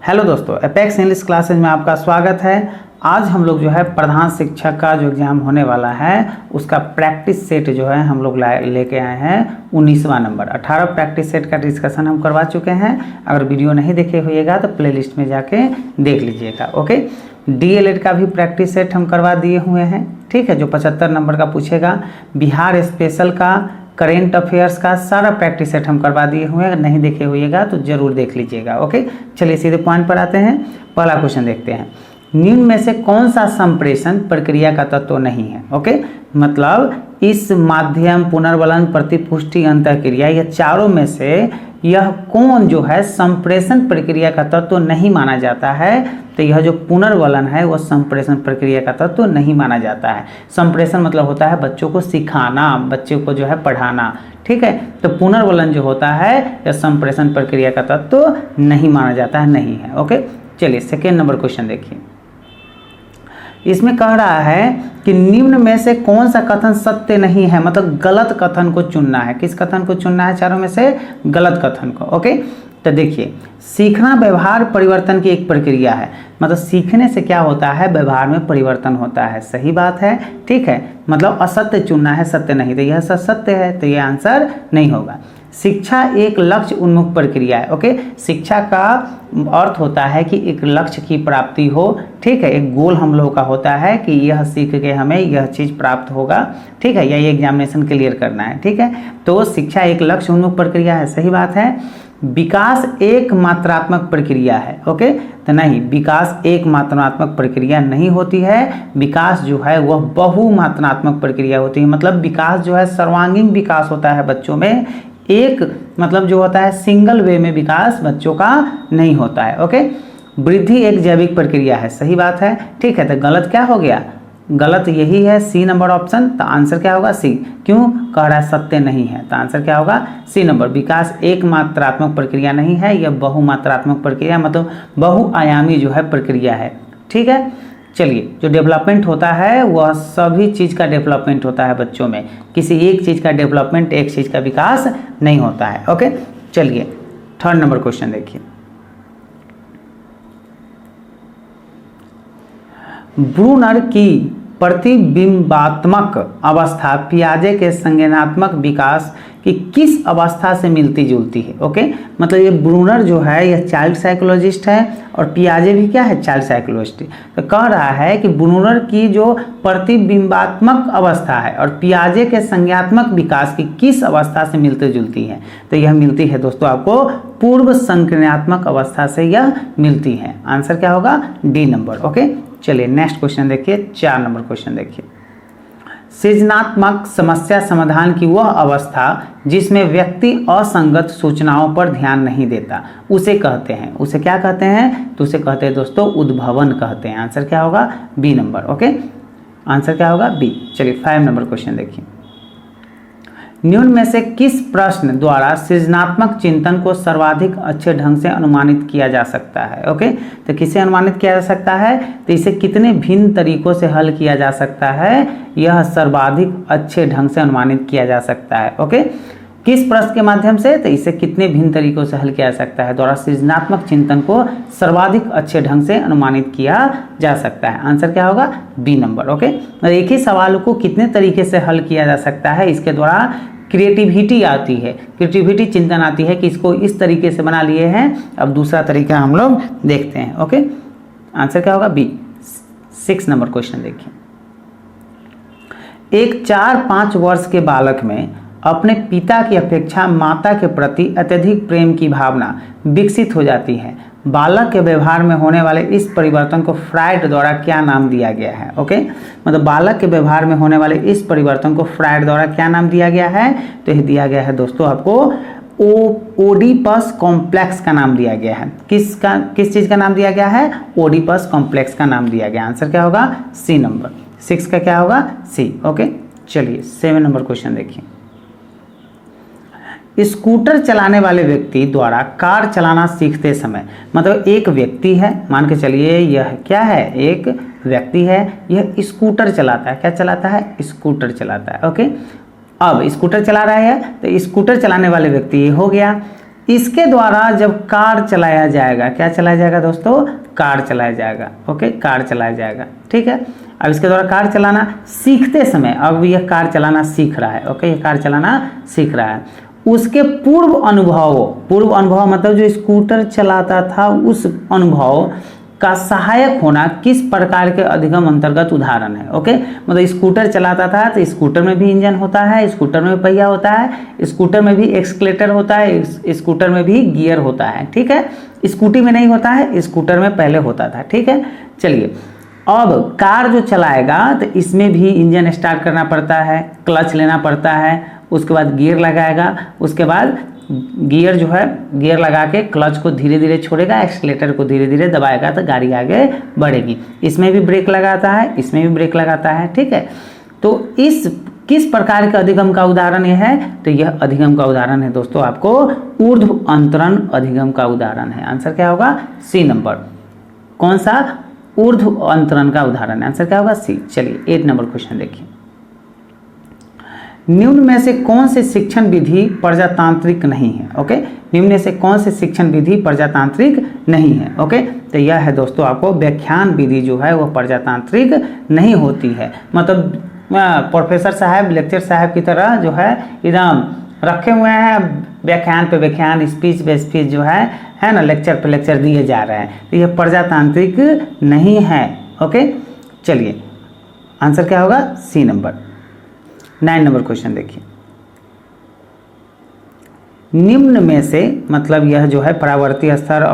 Hello दोस्तों, apex English classes में आपका स्वागत है। आज हम लोग जो है प्रधान शिक्षक का जो एग्ज़ाम होने वाला है उसका प्रैक्टिस सेट जो है हम लोग लेके आए हैं 19वां नंबर। 18 प्रैक्टिस सेट का डिस्कशन हम करवा चुके हैं। अगर वीडियो नहीं देखे हुएगा तो प्लेलिस्ट में जाके देख लीजिएगा। ओके, डीएलएड का भी प्रैक्टिस सेट हम करवा दिए हुए हैं, ठीक है, जो 75 नंबर का पूछेगा। बिहार स्पेशल का, करेंट अफेयर्स का सारा प्रैक्टिस सेट हम करवा दिए हुए हैं। अगर नहीं देखे हुएगा तो जरूर देख लीजिएगा। ओके, चलिए सीधे पॉइंट पर आते हैं। पहला क्वेश्चन देखते हैं, निम्न में से कौन सा संप्रेषण प्रक्रिया का तत्व नहीं है। ओके, मतलब इस माध्यम, पुनर्वलन, प्रतिपुष्टि, अंतःक्रिया, यह चारों में से यह कौन जो है संप्रेषण प्रक्रिया का तत्व नहीं माना जाता है। तो यह जो पुनर्वलन है वह संप्रेषण प्रक्रिया का तत्व नहीं माना जाता है। संप्रेषण मतलब होता है बच्चों को सिखाना, बच्चों को जो है पढ़ाना, ठीक है। तो पुनर्वलन जो होता है यह संप्रेषण प्रक्रिया का तत्व नहीं माना जाता है, नहीं है। ओके, चलिए सेकेंड नंबर क्वेश्चन देखिए। इसमें कह रहा है कि निम्न में से कौन सा कथन सत्य नहीं है, मतलब गलत कथन को चुनना है। किस कथन को चुनना है? चारों में से गलत कथन को। ओके, तो देखिए, सीखना व्यवहार परिवर्तन की एक प्रक्रिया है। मतलब सीखने से क्या होता है? व्यवहार में परिवर्तन होता है। सही बात है, ठीक है। मतलब असत्य चुनना है, सत्य नहीं। तो यह सत्य है, तो यह आंसर नहीं होगा। शिक्षा एक लक्ष्य उन्मुख प्रक्रिया है। ओके, शिक्षा का अर्थ होता है कि एक लक्ष्य की प्राप्ति हो, ठीक है। एक गोल हम लोगों का होता है कि यह सीख के हमें यह चीज़ प्राप्त होगा, ठीक है, या ये एग्जामिनेशन क्लियर करना है, ठीक है। तो शिक्षा एक लक्ष्य उन्मुख प्रक्रिया है, सही बात है। विकास एक मात्रात्मक प्रक्रिया है। ओके, तो नहीं, विकास एक मात्रात्मक प्रक्रिया नहीं होती है। विकास जो है वह बहुमात्रात्मक प्रक्रिया होती है। मतलब विकास जो है सर्वांगीण विकास होता है बच्चों में। एक मतलब जो होता है सिंगल वे में विकास बच्चों का नहीं होता है। ओके, वृद्धि एक जैविक प्रक्रिया है, सही बात है, ठीक है। तो गलत क्या हो गया? गलत यही है, सी नंबर ऑप्शन। तो आंसर क्या होगा? सी। क्यों कह रहा है सत्य नहीं है? तो आंसर क्या होगा? C number. विकास एक मात्रात्मक प्रक्रिया नहीं है, यह बहुमात्रात्मक प्रक्रिया, मतलब बहुआयामी जो है प्रक्रिया है, ठीक है। चलिए, जो डेवलपमेंट होता है वह सभी चीज़ का डेवलपमेंट होता है बच्चों में। किसी एक चीज़ का डेवलपमेंट, एक चीज़ का विकास नहीं होता है। ओके, चलिए थर्ड नंबर क्वेश्चन देखिए। ब्रूनर की प्रतिबिंबात्मक अवस्था पियाजे के संज्ञानात्मक विकास की किस अवस्था से मिलती जुलती है? ओके, मतलब ये ब्रूनर जो है यह चाइल्ड साइकोलॉजिस्ट है और पियाजे भी क्या है? Child psychologist. तो कह रहा है कि ब्रूनर की जो प्रतिबिंबात्मक अवस्था है और पियाजे के संज्ञात्मक विकास की किस अवस्था से मिलती जुलती है? तो यह मिलती है दोस्तों आपको पूर्व संक्रियात्मक अवस्था से यह मिलती है। आंसर क्या होगा? D number. ओके, चलिए नेक्स्ट क्वेश्चन देखिए, 4 नंबर क्वेश्चन देखिए। सृजनात्मक समस्या समाधान की वह अवस्था जिसमें व्यक्ति असंगत सूचनाओं पर ध्यान नहीं देता उसे कहते हैं, उसे क्या कहते हैं? तो उसे कहते हैं दोस्तों उद्भवन कहते हैं। आंसर क्या होगा? B number. ओके, आंसर क्या होगा? बी। चलिए 5 नंबर क्वेश्चन देखिए। निम्न में से किस प्रश्न द्वारा सृजनात्मक चिंतन को सर्वाधिक अच्छे ढंग से अनुमानित किया जा सकता है? ओके, तो किसे अनुमानित किया जा सकता है? तो इसे कितने भिन्न तरीकों से हल किया जा सकता है? यह सर्वाधिक अच्छे ढंग से अनुमानित किया जा सकता है। ओके, किस प्रश्न के माध्यम से? तो इसे कितने भिन्न तरीकों से हल किया जा सकता है द्वारा सृजनात्मक चिंतन को सर्वाधिक अच्छे ढंग से अनुमानित किया जा सकता है। आंसर क्या होगा? B number. ओके, एक ही सवाल को कितने तरीके से हल किया जा सकता है, इसके द्वारा क्रिएटिविटी आती है, क्रिएटिविटी चिंतन आती है कि इसको इस तरीके से बना लिए हैं, अब दूसरा तरीका हम लोग देखते हैं। ओके, आंसर क्या होगा? बी। 6 नंबर क्वेश्चन देखिए। एक 4-5 वर्ष के बालक में अपने पिता की अपेक्षा माता के प्रति अत्यधिक प्रेम की भावना विकसित हो जाती है। बालक के व्यवहार में होने वाले इस परिवर्तन को फ्रायड द्वारा क्या नाम दिया गया है? ओके, मतलब बालक के व्यवहार में होने वाले इस परिवर्तन को फ्रायड द्वारा क्या नाम दिया गया है? तो यह दिया गया है दोस्तों आपको ओडीपस कॉम्प्लेक्स का नाम दिया गया है। किस चीज़ का नाम दिया गया है? ओडीपस कॉम्प्लेक्स का नाम दिया गया। आंसर क्या होगा? C number. 6 का क्या होगा? सी। ओके, चलिए 7 नंबर क्वेश्चन देखिए। स्कूटर चलाने वाले व्यक्ति द्वारा कार चलाना सीखते समय, मतलब एक व्यक्ति है, मान के चलिए यह क्या है? एक व्यक्ति है, यह स्कूटर चलाता है। क्या चलाता है? स्कूटर चलाता है। ओके, अब स्कूटर चला रहा है, तो स्कूटर चलाने वाले व्यक्ति ये हो गया। इसके द्वारा जब कार चलाया जाएगा, क्या चलाया जाएगा दोस्तों, कार चलाया जाएगा। ओके, कार चलाया जाएगा, ठीक है। अब इसके द्वारा कार चलाना सीखते समय, अब यह कार चलाना सीख रहा है। ओके, यह कार चलाना सीख रहा है। उसके पूर्व अनुभव मतलब जो स्कूटर चलाता था उस अनुभव का सहायक होना किस प्रकार के अधिगम अंतर्गत उदाहरण है। ओके, मतलब स्कूटर चलाता था तो स्कूटर में भी इंजन होता है, स्कूटर में पहिया होता है, स्कूटर में भी एक्सक्लेटर होता है, स्कूटर में भी गियर होता है, ठीक है। स्कूटी में नहीं होता है, स्कूटर में पहले होता था, ठीक है। चलिए, अब कार जो चलाएगा तो इसमें भी इंजन स्टार्ट करना पड़ता है, क्लच लेना पड़ता है, उसके बाद गियर लगाएगा, उसके बाद गियर जो है गियर लगा के क्लच को धीरे धीरे छोड़ेगा, एक्सीलेटर को धीरे धीरे दबाएगा तो गाड़ी आगे बढ़ेगी। इसमें भी ब्रेक लगाता है, इसमें भी ब्रेक लगाता है, ठीक है। तो इस किस प्रकार के अधिगम का उदाहरण यह है, तो यह अधिगम का उदाहरण है दोस्तों आपको ऊर्ध्व अंतरण अधिगम का उदाहरण है। आंसर क्या होगा, सी नंबर। कौन सा, ऊर्ध्व अंतरण का उदाहरण है। आंसर क्या होगा, सी। चलिए 8 नंबर क्वेश्चन देखिए। निम्न में से कौन से शिक्षण विधि प्रजातांत्रिक नहीं है। ओके, निम्न में से कौन से शिक्षण विधि प्रजातांत्रिक नहीं है। ओके, तो यह है दोस्तों आपको व्याख्यान विधि जो है वह प्रजातांत्रिक नहीं होती है। मतलब प्रोफेसर साहब, लेक्चर साहब की तरह जो है एकदम रखे हुए हैं, व्याख्यान पे व्याख्यान, स्पीच पे स्पीच जो है ना, लेक्चर पे लेक्चर दिए जा रहे हैं, तो यह प्रजातांत्रिक नहीं है। ओके, चलिए आंसर क्या होगा, सी नंबर। 9 नंबर क्वेश्चन देखिए। निम्न में से, मतलब यह जो है परावर्ती स्तर,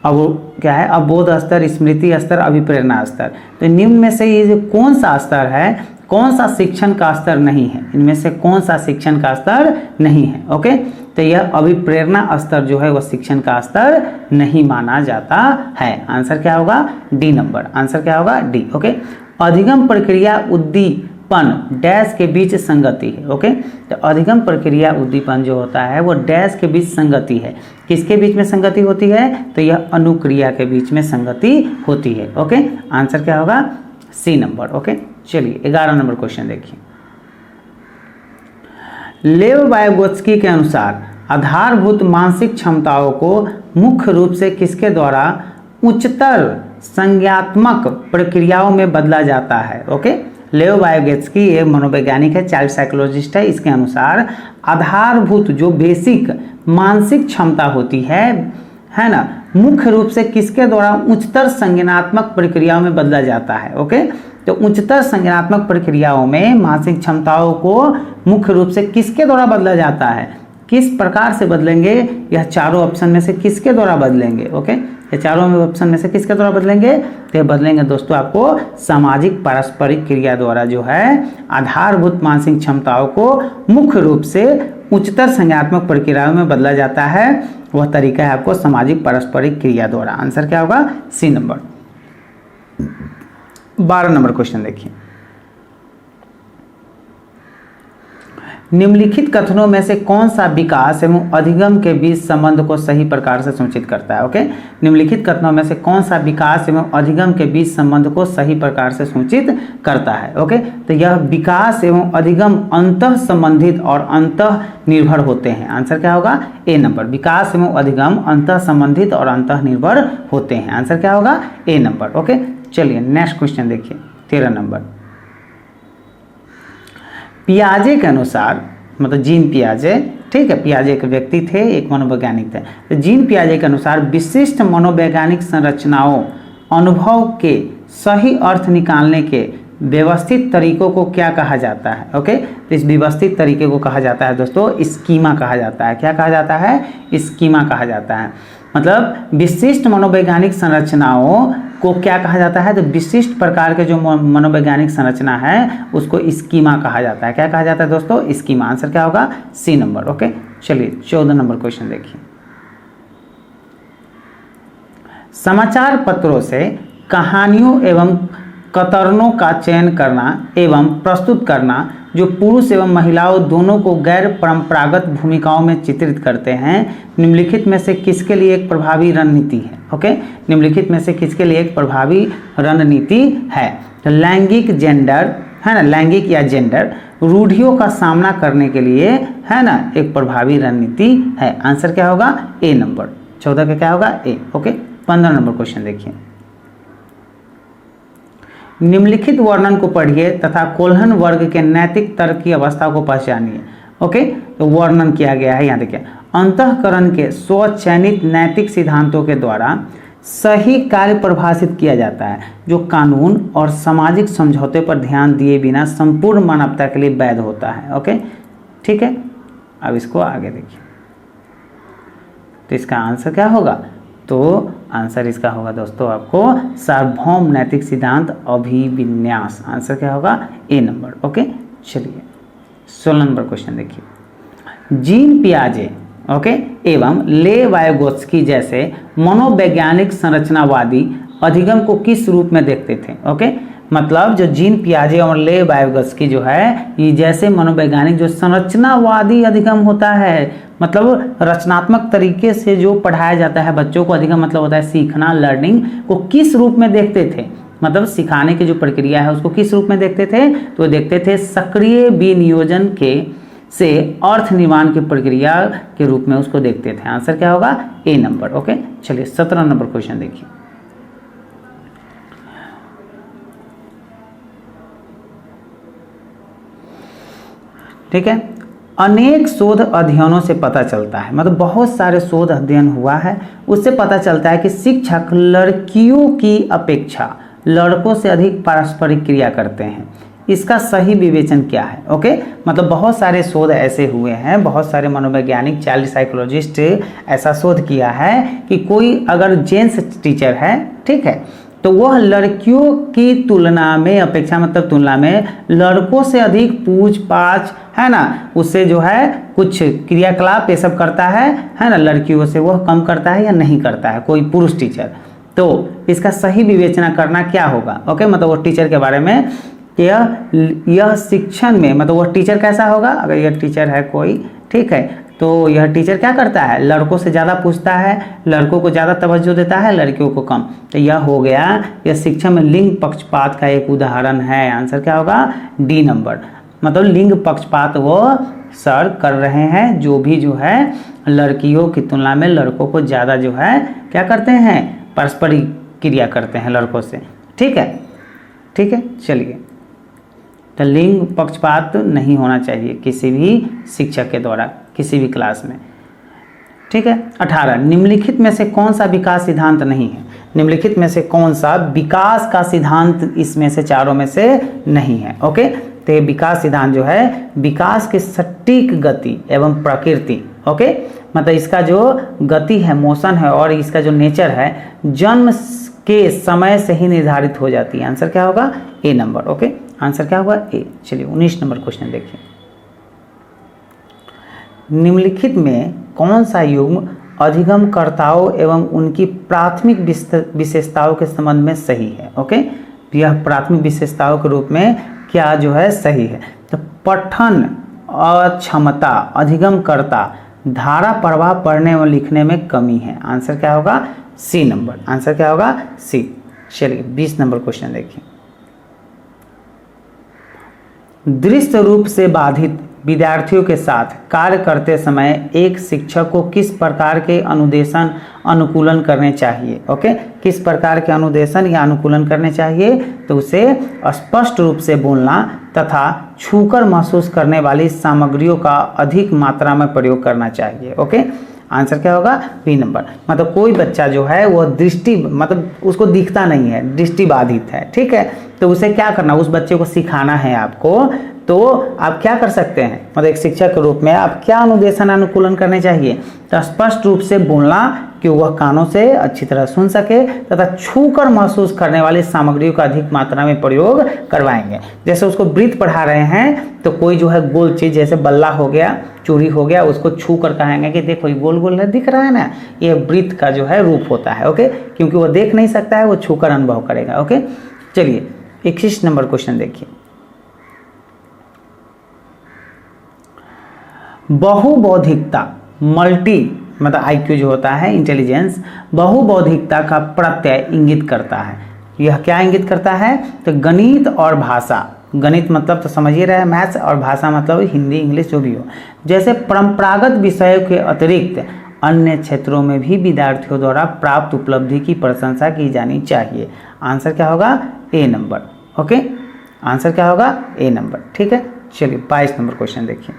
क्या है, अवबोध स्तर, स्मृति स्तर, अभिप्रेरणा स्तर। तो निम्न में से ये जो कौन सा स्तर है, कौन सा शिक्षण का स्तर नहीं है, इनमें से कौन सा शिक्षण का स्तर नहीं है। ओके, तो यह अभिप्रेरणा स्तर जो है वह शिक्षण का स्तर नहीं माना जाता है। आंसर क्या होगा, डी नंबर। आंसर क्या होगा, डी। ओके, अधिगम प्रक्रिया उद्दीपन डैश के बीच संगति है। ओके, तो अधिगम प्रक्रिया उद्दीपन जो होता है वो डैश के बीच संगति है। किसके बीच में संगति होती है, तो यह अनुक्रिया के बीच में संगति होती है। ओके, आंसर क्या होगा, सी नंबर। ओके, चलिए 11 नंबर क्वेश्चन देखिए। लेव वाइगोत्स्की के अनुसार आधारभूत मानसिक क्षमताओं को मुख्य रूप से किसके द्वारा उच्चतर संज्ञात्मक प्रक्रियाओं में बदला जाता है। ओके, लेव वाइगोत्स्की एक मनोवैज्ञानिक है, चाइल्ड साइकोलॉजिस्ट है। इसके अनुसार आधारभूत जो बेसिक मानसिक क्षमता होती है ना, मुख्य रूप से किसके द्वारा उच्चतर संज्ञानात्मक प्रक्रियाओं में बदला जाता है। ओके, तो उच्चतर संज्ञानात्मक प्रक्रियाओं में मानसिक क्षमताओं को मुख्य रूप से किसके द्वारा बदला जाता है, किस प्रकार से बदलेंगे, यह चारों ऑप्शन में से किसके द्वारा बदलेंगे। ओके, ये चारों में ऑप्शन में से किसके द्वारा बदलेंगे, तो ये बदलेंगे दोस्तों आपको सामाजिक पारस्परिक क्रिया द्वारा जो है आधारभूत मानसिक क्षमताओं को मुख्य रूप से उच्चतर संज्ञानात्मक प्रक्रियाओं में बदला जाता है। वह तरीका है आपको सामाजिक पारस्परिक क्रिया द्वारा। आंसर क्या होगा, सी नंबर। 12 नंबर क्वेश्चन देखिए। निम्नलिखित कथनों में से कौन सा विकास एवं अधिगम के बीच संबंध को सही प्रकार से सूचित करता है। ओके, निम्नलिखित कथनों में से कौन सा विकास एवं अधिगम के बीच संबंध को सही प्रकार से सूचित करता है। ओके, तो यह विकास एवं अधिगम अंतः संबंधित और अंतः निर्भर होते हैं। आंसर क्या होगा, ए नंबर। विकास एवं अधिगम अंतः संबंधित और अंतः निर्भर होते हैं। आंसर क्या होगा, ए नंबर। ओके, चलिए नेक्स्ट क्वेश्चन देखिए 13 नंबर। पियाजे के अनुसार, मतलब जीन पियाजे, ठीक है, पियाजे एक व्यक्ति थे, एक मनोवैज्ञानिक थे। तो जीन पियाजे के अनुसार विशिष्ट मनोवैज्ञानिक संरचनाओं अनुभव के सही अर्थ निकालने के व्यवस्थित तरीकों को क्या कहा जाता है। ओके, तो इस व्यवस्थित तरीके को कहा जाता है दोस्तों स्कीमा कहा जाता है। क्या कहा जाता है, स्कीमा कहा जाता है। मतलब विशिष्ट मनोवैज्ञानिक संरचनाओं को क्या कहा जाता है, तो विशिष्ट प्रकार के जो मनोवैज्ञानिक संरचना है उसको स्कीमा कहा जाता है। क्या कहा जाता है दोस्तों, स्कीमा। आंसर क्या होगा, सी नंबर। ओके, चलिए 14 नंबर क्वेश्चन देखिए। समाचार पत्रों से कहानियों एवं कतरनों का चयन करना एवं प्रस्तुत करना जो पुरुष एवं महिलाओं दोनों को गैर परंपरागत भूमिकाओं में चित्रित करते हैं, निम्नलिखित में से किसके लिए एक प्रभावी रणनीति है। ओके, निम्नलिखित में से किसके लिए एक प्रभावी रणनीति है। तो लैंगिक जेंडर है ना, लैंगिक या जेंडर रूढ़ियों का सामना करने के लिए, है ना, एक प्रभावी रणनीति है। आंसर क्या होगा? ए नंबर। 14 का क्या होगा? ए। ओके, 15 नंबर क्वेश्चन देखिए। निम्नलिखित वर्णन को पढ़िए तथा कोल्हन वर्ग के नैतिक तर्क की अवस्था को पहचानिए। ओके, तो वर्णन किया गया है, यहाँ देखिए। अंतःकरण के स्वचयनित नैतिक सिद्धांतों के द्वारा सही कार्य परिभाषित किया जाता है जो कानून और सामाजिक समझौते पर ध्यान दिए बिना संपूर्ण मानवता के लिए वैध होता है। ओके, ठीक है। अब इसको आगे देखिए, तो इसका आंसर क्या होगा? तो आंसर इसका होगा दोस्तों आपको सार्वभौम नैतिक सिद्धांत अभिविन्यास। आंसर क्या होगा? ए नंबर। ओके, चलिए 16 नंबर क्वेश्चन देखिए। जीन पियाजे, ओके, एवं ले वायगोत्स्की जैसे मनोवैज्ञानिक संरचनावादी अधिगम को किस रूप में देखते थे? ओके, मतलब जो जीन पियाजे और ले वायगोत्स्की जो है, ये जैसे मनोवैज्ञानिक जो संरचनावादी अधिगम होता है, मतलब रचनात्मक तरीके से जो पढ़ाया जाता है बच्चों को, अधिगम मतलब होता है सीखना, लर्निंग, को किस रूप में देखते थे? मतलब सिखाने की जो प्रक्रिया है उसको किस रूप में देखते थे? तो देखते थे सक्रिय विनियोजन के से अर्थ निर्माण की प्रक्रिया के रूप में उसको देखते थे। आंसर क्या होगा? ए नंबर। ओके, चलिए 17 नंबर क्वेश्चन देखिए। ठीक है, अनेक शोध अध्ययनों से पता चलता है, मतलब बहुत सारे शोध अध्ययन हुआ है, उससे पता चलता है कि शिक्षक लड़कियों की अपेक्षा लड़कों से अधिक पारस्परिक क्रिया करते हैं। इसका सही विवेचन क्या है? ओके, मतलब बहुत सारे शोध ऐसे हुए हैं, बहुत सारे मनोवैज्ञानिक, चाइल्ड साइकोलॉजिस्ट ऐसा शोध किया है कि कोई अगर जेंट्स टीचर है, ठीक है, तो वह लड़कियों की तुलना में, अपेक्षा मतलब तुलना में, लड़कों से अधिक पूछ पाछ, है ना, उससे जो है कुछ क्रियाकलाप ये सब करता है ना, लड़कियों से वह कम करता है या नहीं करता है कोई पुरुष टीचर। तो इसका सही विवेचना करना क्या होगा? ओके, मतलब वो टीचर के बारे में, यह शिक्षण में, मतलब वह टीचर कैसा होगा? अगर यह टीचर है कोई, ठीक है, तो यह टीचर क्या करता है? लड़कों से ज़्यादा पूछता है, लड़कों को ज़्यादा तवज्जो देता है, लड़कियों को कम। तो यह हो गया, यह शिक्षा में लिंग पक्षपात का एक उदाहरण है। आंसर क्या होगा? D number. मतलब लिंग पक्षपात वो सर कर रहे हैं, जो भी जो है लड़कियों की तुलना में लड़कों को ज़्यादा जो है क्या करते हैं? पारस्परिक क्रिया करते हैं लड़कों से। ठीक है, ठीक है, चलिए। तो लिंग पक्षपात नहीं होना चाहिए किसी भी शिक्षक के द्वारा किसी भी क्लास में। ठीक है। 18, निम्नलिखित में से कौन सा विकास सिद्धांत नहीं है? निम्नलिखित में से कौन सा विकास का सिद्धांत इसमें से चारों में से नहीं है? ओके, तो ये विकास सिद्धांत जो है विकास की सटीक गति एवं प्रकृति, ओके, मतलब इसका जो गति है, मोशन है, और इसका जो नेचर है जन्म के समय से ही निर्धारित हो जाती है। आंसर क्या होगा? ए नंबर। ओके, आंसर क्या होगा? ए। चलिए 19 नंबर क्वेश्चन देखिए। निम्नलिखित में कौन सा युग्म अधिगमकर्ताओं एवं उनकी प्राथमिक विशेषताओं के संबंध में सही है? ओके, यह प्राथमिक विशेषताओं के रूप में क्या जो है सही है? तो पठन अक्षमता, अधिगमकर्ता, धारा प्रवाह पढ़ने और लिखने में कमी है। आंसर क्या होगा? C number. आंसर क्या होगा? सी। चलिए 20 नंबर क्वेश्चन देखिए। दृश्य रूप से बाधित विद्यार्थियों के साथ कार्य करते समय एक शिक्षक को किस प्रकार के अनुदेशन अनुकूलन करने चाहिए? ओके, किस प्रकार के अनुदेशन या अनुकूलन करने चाहिए? तो उसे स्पष्ट रूप से बोलना तथा छूकर महसूस करने वाली सामग्रियों का अधिक मात्रा में प्रयोग करना चाहिए। ओके, आंसर क्या होगा? B number. मतलब कोई बच्चा जो है वह दृष्टि, मतलब उसको दिखता नहीं है, दृष्टि बाधित है, ठीक है, तो उसे क्या करना, उस बच्चे को सिखाना है आपको, तो आप क्या कर सकते हैं, मतलब एक शिक्षक के रूप में आप क्या अनुदेशन अनुकूलन करने चाहिए? तो स्पष्ट रूप से बोलना कि वह कानों से अच्छी तरह सुन सके तथा छूकर महसूस करने वाली सामग्रियों का अधिक मात्रा में प्रयोग करवाएंगे। जैसे उसको वृत्त पढ़ा रहे हैं तो कोई जो है गोल चीज जैसे बल्ला हो गया, चूड़ी हो गया, उसको छू कर कहेंगे कि देखो ये गोल गोल दिख रहा है ना, ये वृत्त का जो है रूप होता है। ओके, क्योंकि वो देख नहीं सकता है, वो छूकर अनुभव करेगा। ओके, चलिए 21 नंबर क्वेश्चन देखिए। बहुबौद्धिकता, मल्टी मतलब IQ जो होता है, इंटेलिजेंस, बहुबौद्धिकता का प्रत्यय इंगित करता है। यह क्या इंगित करता है? तो गणित और भाषा, गणित मतलब तो समझ ही रहे हैं, मैथ्स, और भाषा मतलब हिंदी इंग्लिश जो भी हो। जैसे परंपरागत विषयों के अतिरिक्त अन्य क्षेत्रों में भी विद्यार्थियों द्वारा प्राप्त उपलब्धि की प्रशंसा की जानी चाहिए। आंसर क्या होगा? ए नंबर। ओके, आंसर क्या होगा? ए नंबर। ठीक है, चलिए 22 नंबर क्वेश्चन देखिए।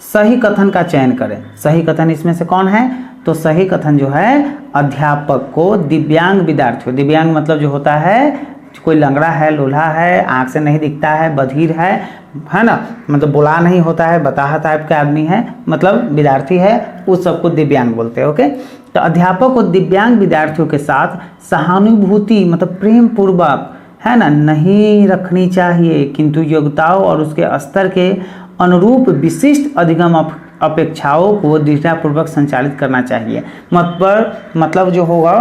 सही कथन का चयन करें। सही कथन इसमें से कौन है? तो सही कथन जो है, अध्यापक को दिव्यांग विद्यार्थियों, दिव्यांग मतलब जो होता है कोई लंगड़ा है, लूल्हा है, आंख से नहीं दिखता है, बधिर है ना, मतलब बुला नहीं होता है, बताहा टाइप के आदमी है, मतलब विद्यार्थी है, उस सबको दिव्यांग बोलते हैं। ओके, तो अध्यापक को दिव्यांग विद्यार्थियों के साथ सहानुभूति मतलब प्रेम पूर्वक, है ना, नहीं रखनी चाहिए, किंतु योग्यताओं और उसके स्तर के अनुरूप विशिष्ट अधिगम अपेक्षाओं को दृढ़तापूर्वक संचालित करना चाहिए। मतलब जो होगा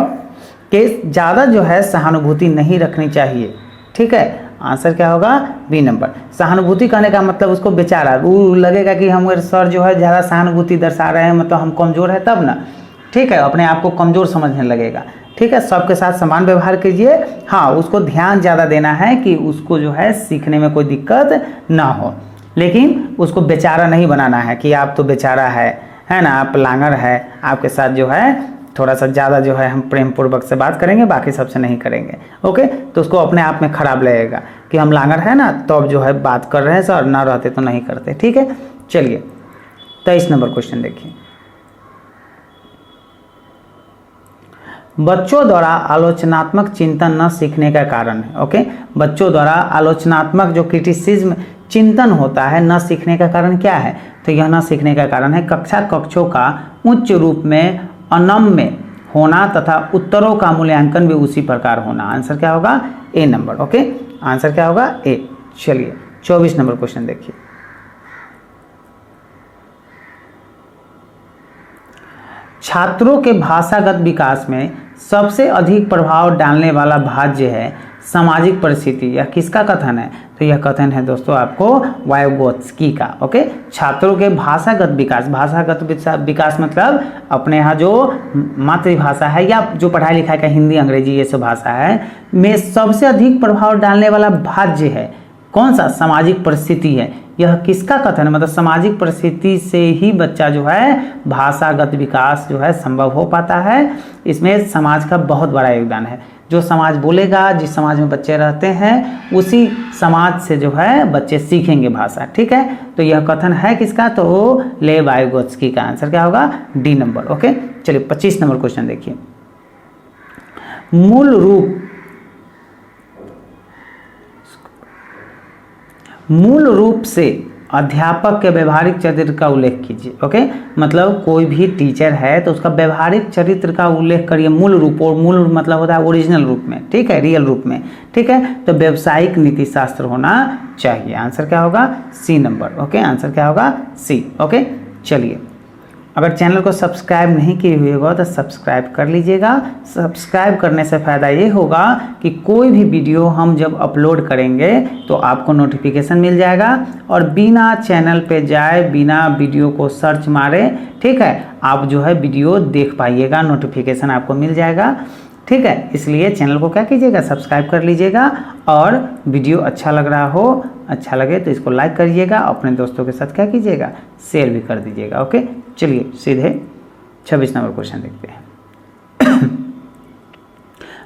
कि ज़्यादा जो है सहानुभूति नहीं रखनी चाहिए। ठीक है, आंसर क्या होगा? B number. सहानुभूति कहने का मतलब उसको बेचारा, वो लगेगा कि हमारे सर जो है ज़्यादा सहानुभूति दर्शा रहे हैं, मतलब हम कमज़ोर है तब ना। ठीक है, अपने आप को कमज़ोर समझने लगेगा। ठीक है, सबके साथ समान व्यवहार कीजिए। हाँ, उसको ध्यान ज़्यादा देना है कि उसको जो है सीखने में कोई दिक्कत ना हो, लेकिन उसको बेचारा नहीं बनाना है कि आप तो बेचारा है ना, आप लांगर है, आपके साथ जो है थोड़ा सा ज़्यादा जो है हम प्रेम पूर्वक से बात करेंगे, बाकी सबसे नहीं करेंगे। ओके, तो उसको अपने आप में खराब लगेगा कि हम लांगर है ना, तो अब जो है बात कर रहे हैं सर, ना रहते तो नहीं करते। ठीक है, चलिए 23 नंबर क्वेश्चन देखिए। बच्चों द्वारा आलोचनात्मक चिंतन न सीखने का कारण है। ओके, बच्चों द्वारा आलोचनात्मक जो क्रिटिसिज्म चिंतन होता है न सीखने का कारण क्या है? तो यह न सीखने का कारण है कक्षों का उच्च रूप में अनम्य होना तथा उत्तरों का मूल्यांकन भी उसी प्रकार होना। आंसर क्या होगा? ए नंबर। ओके, आंसर क्या होगा? ए। चलिए 24 नंबर क्वेश्चन देखिए। छात्रों के भाषागत विकास में सबसे अधिक प्रभाव डालने वाला भाज्य है सामाजिक परिस्थिति। यह किसका कथन है? तो यह कथन है दोस्तों आपको वाइगोत्स्की का। ओके, छात्रों के भाषागत विकास मतलब अपने यहाँ जो मातृभाषा है या जो पढ़ाई लिखाई का हिंदी अंग्रेजी ये सब भाषा है में सबसे अधिक प्रभाव डालने वाला भाज्य है कौन सा? सामाजिक परिस्थिति है। यह किसका कथन है? मतलब सामाजिक परिस्थिति से ही बच्चा जो है भाषागत विकास जो है संभव हो पाता है। इसमें समाज का बहुत बड़ा योगदान है। जो समाज बोलेगा, जिस समाज में बच्चे रहते हैं, उसी समाज से जो है बच्चे सीखेंगे भाषा। ठीक है, तो यह कथन है किसका? तो ले वाइगोत्स्की का। आंसर क्या होगा? D number. ओके, चलिए 25 नंबर क्वेश्चन देखिए। मूल रूप से अध्यापक के व्यवहारिक चरित्र का उल्लेख कीजिए। ओके, मतलब कोई भी टीचर है तो उसका व्यवहारिक चरित्र का उल्लेख करिए मूल रूप, और मूल मतलब होता है ओरिजिनल रूप में। ठीक है, रियल रूप में। ठीक है, तो व्यवसायिक नीति शास्त्र होना चाहिए। आंसर क्या होगा? C number. ओके, आंसर क्या होगा? सी। ओके, चलिए अगर चैनल को सब्सक्राइब नहीं किए हुए होगा तो सब्सक्राइब कर लीजिएगा। सब्सक्राइब करने से फ़ायदा ये होगा कि कोई भी वीडियो हम जब अपलोड करेंगे तो आपको नोटिफिकेशन मिल जाएगा, और बिना चैनल पे जाए, बिना वीडियो को सर्च मारे, ठीक है, आप जो है वीडियो देख पाइएगा, नोटिफिकेशन आपको मिल जाएगा। ठीक है, इसलिए चैनल को क्या कीजिएगा? सब्सक्राइब कर लीजिएगा, और वीडियो अच्छा लग रहा हो, अच्छा लगे तो इसको लाइक करिएगा, अपने दोस्तों के साथ क्या कीजिएगा? शेयर भी कर दीजिएगा। ओके, चलिए सीधे 26 नंबर क्वेश्चन देखते हैं।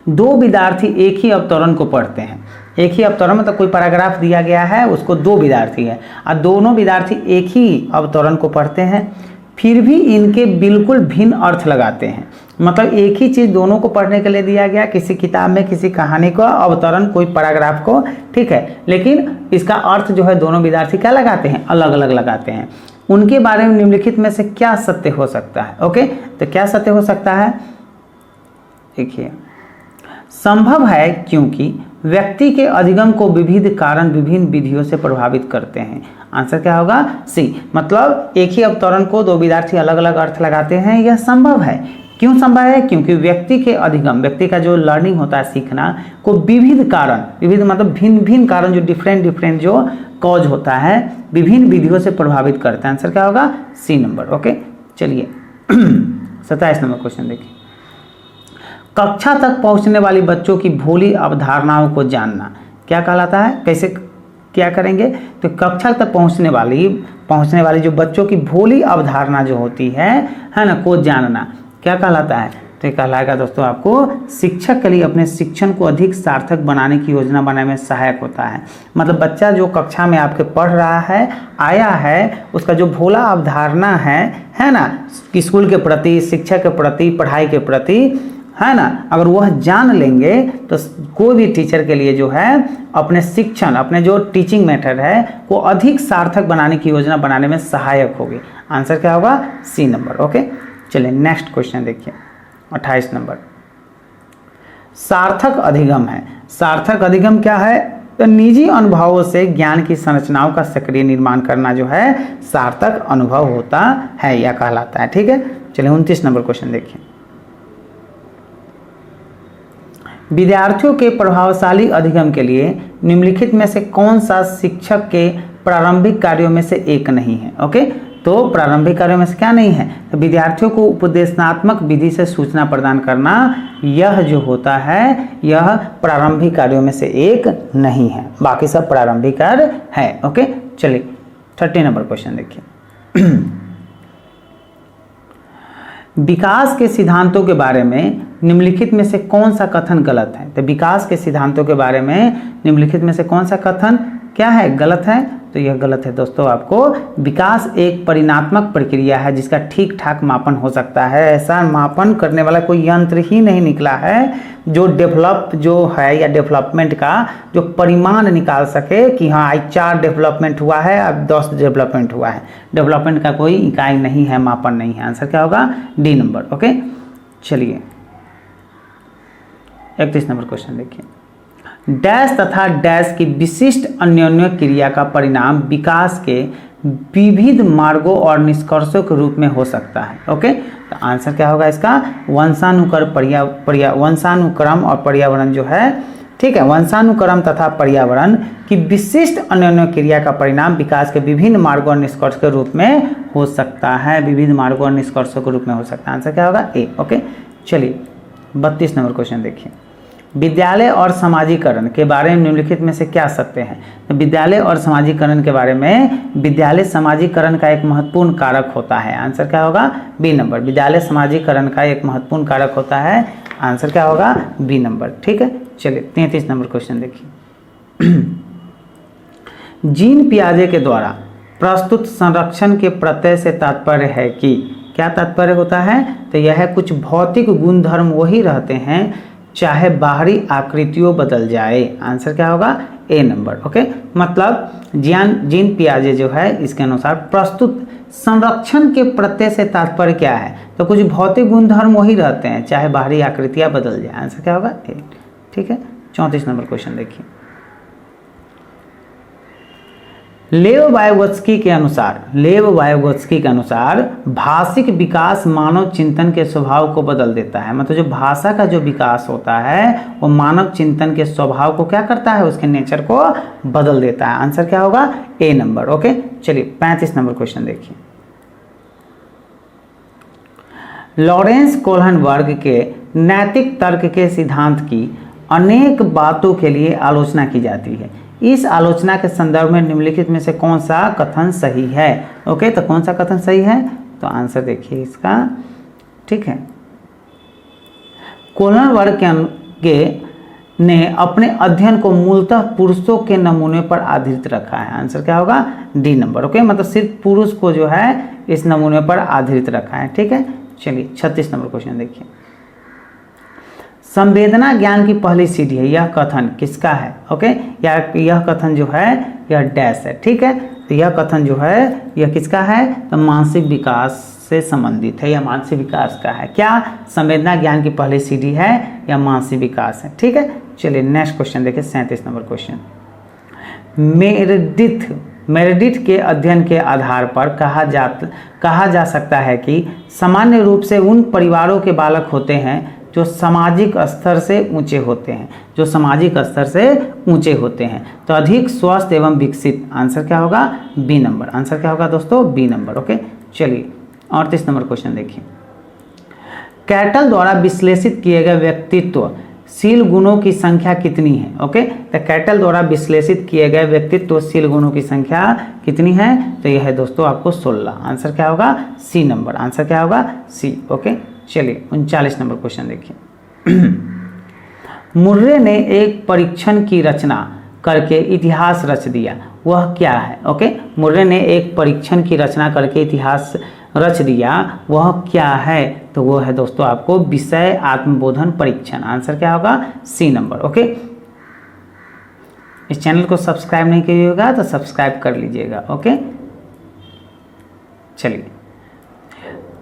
दो विद्यार्थी एक ही अवतरण को पढ़ते हैं। एक ही अवतरण मतलब कोई पैराग्राफ दिया गया है, उसको दो विद्यार्थी है और दोनों विद्यार्थी एक ही अवतरण को पढ़ते हैं, फिर भी इनके बिल्कुल भिन्न अर्थ लगाते हैं। मतलब एक ही चीज़ दोनों को पढ़ने के लिए दिया गया, किसी किताब में किसी कहानी को अवतरण, कोई पैराग्राफ को, ठीक है, लेकिन इसका अर्थ जो है दोनों विद्यार्थी क्या लगाते हैं? अलग अलग लगाते हैं। उनके बारे में निम्नलिखित में से क्या सत्य हो सकता है? ओके, तो क्या सत्य हो सकता है? देखिए, संभव है क्योंकि व्यक्ति के अधिगम को विविध कारण विभिन्न विधियों से प्रभावित करते हैं। आंसर क्या होगा? सी। मतलब एक ही अवतरण को दो विद्यार्थी अलग अलग अर्थ लगाते हैं, यह संभव है। क्यों संभव है? क्योंकि व्यक्ति के अधिगम, व्यक्ति का जो लर्निंग होता है, सीखना को विविध कारण, विविध मतलब भिन्न भिन्न कारण, जो डिफरेंट जो कॉज होता है, विभिन्न विधियों से प्रभावित करता है। आंसर क्या होगा? C number. ओके, चलिए 27 नंबर क्वेश्चन देखिए। कक्षा तक पहुंचने वाली बच्चों की भोली अवधारणाओं को जानना क्या कहलाता है? कैसे क्या करेंगे? तो कक्षा तक पहुंचने वाली जो बच्चों की भोली अवधारणा जो होती है ना, को जानना क्या कहलाता है? तो ये कहलाएगा दोस्तों आपको शिक्षक के लिए अपने शिक्षण को अधिक सार्थक बनाने की योजना बनाने में सहायक होता है। मतलब बच्चा जो कक्षा में आपके पढ़ रहा है, आया है, उसका जो भोला अवधारणा है ना, स्कूल के प्रति, शिक्षक के प्रति, पढ़ाई के प्रति, है ना, अगर वह जान लेंगे तो कोई भी टीचर के लिए जो है अपने शिक्षण, अपने जो टीचिंग मेथड है को अधिक सार्थक बनाने की योजना बनाने में सहायक होगी। आंसर क्या होगा? C number. ओके, चलिए नेक्स्ट क्वेश्चन देखिए 28 नंबर। सार्थक अधिगम है। सार्थक अधिगम क्या है? तो निजी अनुभवों से ज्ञान की संरचनाओं का सक्रिय निर्माण करना जो है सार्थक अनुभव होता है या कहलाता है। ठीक है, चलिए 29 नंबर क्वेश्चन देखिए। विद्यार्थियों के प्रभावशाली अधिगम के लिए निम्नलिखित में से कौन सा शिक्षक के प्रारंभिक कार्यों में से एक नहीं है? ओके, तो प्रारंभिक कार्यों में से क्या नहीं है? तो विद्यार्थियों को उपदेशनात्मक विधि से सूचना प्रदान करना, यह जो होता है यह प्रारंभिक कार्यों में से एक नहीं है, बाकी सब प्रारंभिक कार्य है। ओके, चलिए 30 नंबर क्वेश्चन देखिए। विकास के सिद्धांतों के बारे में निम्नलिखित में से कौन सा कथन गलत है? तो विकास के सिद्धांतों के बारे में निम्नलिखित में से कौन सा कथन क्या है? गलत है। तो यह गलत है दोस्तों। आपको विकास एक परिणात्मक प्रक्रिया है जिसका ठीक ठाक मापन हो सकता है। ऐसा मापन करने वाला कोई यंत्र ही नहीं निकला है जो डेवलप जो है या डेवलपमेंट का जो परिमाण निकाल सके कि हाँ आज 4 डेवलपमेंट हुआ है, अब 10 डेवलपमेंट हुआ है। डेवलपमेंट का कोई इकाई नहीं है, मापन नहीं है। आंसर क्या होगा? D number. ओके, चलिए 31 नंबर क्वेश्चन देखिए। डैश तथा डैश की विशिष्ट अन्योन्य क्रिया का परिणाम विकास के विविध मार्गों और निष्कर्षों के रूप में हो सकता है। ओके, तो आंसर क्या होगा इसका? वंशानुक्रम और पर्यावरण जो है, ठीक है, वंशानुक्रम तथा पर्यावरण की विशिष्ट अन्योन्य क्रिया का परिणाम विकास के विभिन्न मार्गों और निष्कर्ष के रूप में हो सकता है। विविध मार्गों और निष्कर्षों के रूप में हो सकता है। आंसर क्या होगा? ए। ओके, चलिए 32 नंबर क्वेश्चन देखिए। विद्यालय और समाजीकरण के बारे में निम्नलिखित में से क्या सत्य है? तो विद्यालय और समाजीकरण के बारे में, विद्यालय समाजीकरण का एक महत्वपूर्ण कारक होता है। आंसर क्या होगा? B number. विद्यालय समाजीकरण का एक महत्वपूर्ण कारक होता है। आंसर क्या होगा? B number. ठीक है, चलिए 33 नंबर क्वेश्चन देखिए। जीन पियाजे के द्वारा प्रस्तुत संरक्षण के प्रत्यय से तात्पर्य है कि, क्या तात्पर्य होता है? तो यह कुछ भौतिक गुणधर्म वही रहते हैं चाहे बाहरी आकृतियों बदल जाए। आंसर क्या होगा? ए नंबर। ओके, मतलब जीन पियाजे जो है इसके अनुसार प्रस्तुत संरक्षण के प्रत्यय से तात्पर्य क्या है? तो कुछ भौतिक गुणधर्म वही रहते हैं चाहे बाहरी आकृतियां बदल जाए। आंसर क्या होगा? ए। ठीक है, 34 नंबर क्वेश्चन देखिए। लेव वाइगोत्स्की के अनुसार भाषिक विकास मानव चिंतन के स्वभाव को बदल देता है। मतलब जो भाषा का जो विकास होता है वो मानव चिंतन के स्वभाव को क्या करता है? उसके नेचर को बदल देता है। आंसर क्या होगा? ए नंबर। ओके, चलिए 35 नंबर क्वेश्चन देखिए। लॉरेंस कोहलनबर्ग के नैतिक तर्क के सिद्धांत की अनेक बातों के लिए आलोचना की जाती है। इस आलोचना के संदर्भ में निम्नलिखित में से कौन सा कथन सही है? ओके, तो कौन सा कथन सही है? तो आंसर देखिए इसका। ठीक है, कोहलनबर्ग ने अपने अध्ययन को मूलतः पुरुषों के नमूने पर आधारित रखा है। आंसर क्या होगा? D number. ओके, मतलब सिर्फ पुरुष को जो है इस नमूने पर आधारित रखा है। ठीक है, चलिए 36 नंबर क्वेश्चन देखिए। संवेदना ज्ञान की पहली सीढ़ी है, यह कथन किसका है? ओके, यह कथन जो है यह डैश है। ठीक है, तो यह कथन जो है यह किसका है? तो मानसिक विकास से संबंधित है या मानसिक विकास का है। क्या संवेदना ज्ञान की पहली सीढ़ी है या मानसिक विकास है? ठीक है, चलिए नेक्स्ट क्वेश्चन देखिए 37 नंबर क्वेश्चन। मेरेडिथ के अध्ययन के आधार पर कहा जा सकता है कि सामान्य रूप से उन परिवारों के बालक होते हैं जो सामाजिक स्तर से ऊंचे होते हैं, तो अधिक स्वस्थ एवं विकसित। आंसर क्या होगा? B number. आंसर क्या होगा दोस्तों? B number. ओके, चलिए 38 नंबर क्वेश्चन देखिए। कैटल द्वारा विश्लेषित किए गए व्यक्तित्व शील गुणों की संख्या कितनी है? ओके, तो कैटल द्वारा विश्लेषित किए गए व्यक्तित्वशील गुणों की संख्या कितनी है? तो यह है दोस्तों आपको 16। आंसर क्या होगा? C number. आंसर क्या होगा? सी। ओके, चलिए 39 नंबर क्वेश्चन देखिए। मुर्रे ने एक परीक्षण की रचना करके इतिहास रच दिया, वह क्या है? ओके, मुर्रे ने एक परीक्षण की रचना करके इतिहास रच दिया, वह क्या है? तो वो है दोस्तों आपको विषय आत्मबोधन परीक्षण। आंसर क्या होगा? C number. ओके, इस चैनल को सब्सक्राइब नहीं कीजिएगा तो सब्सक्राइब कर लीजिएगा। ओके, चलिए,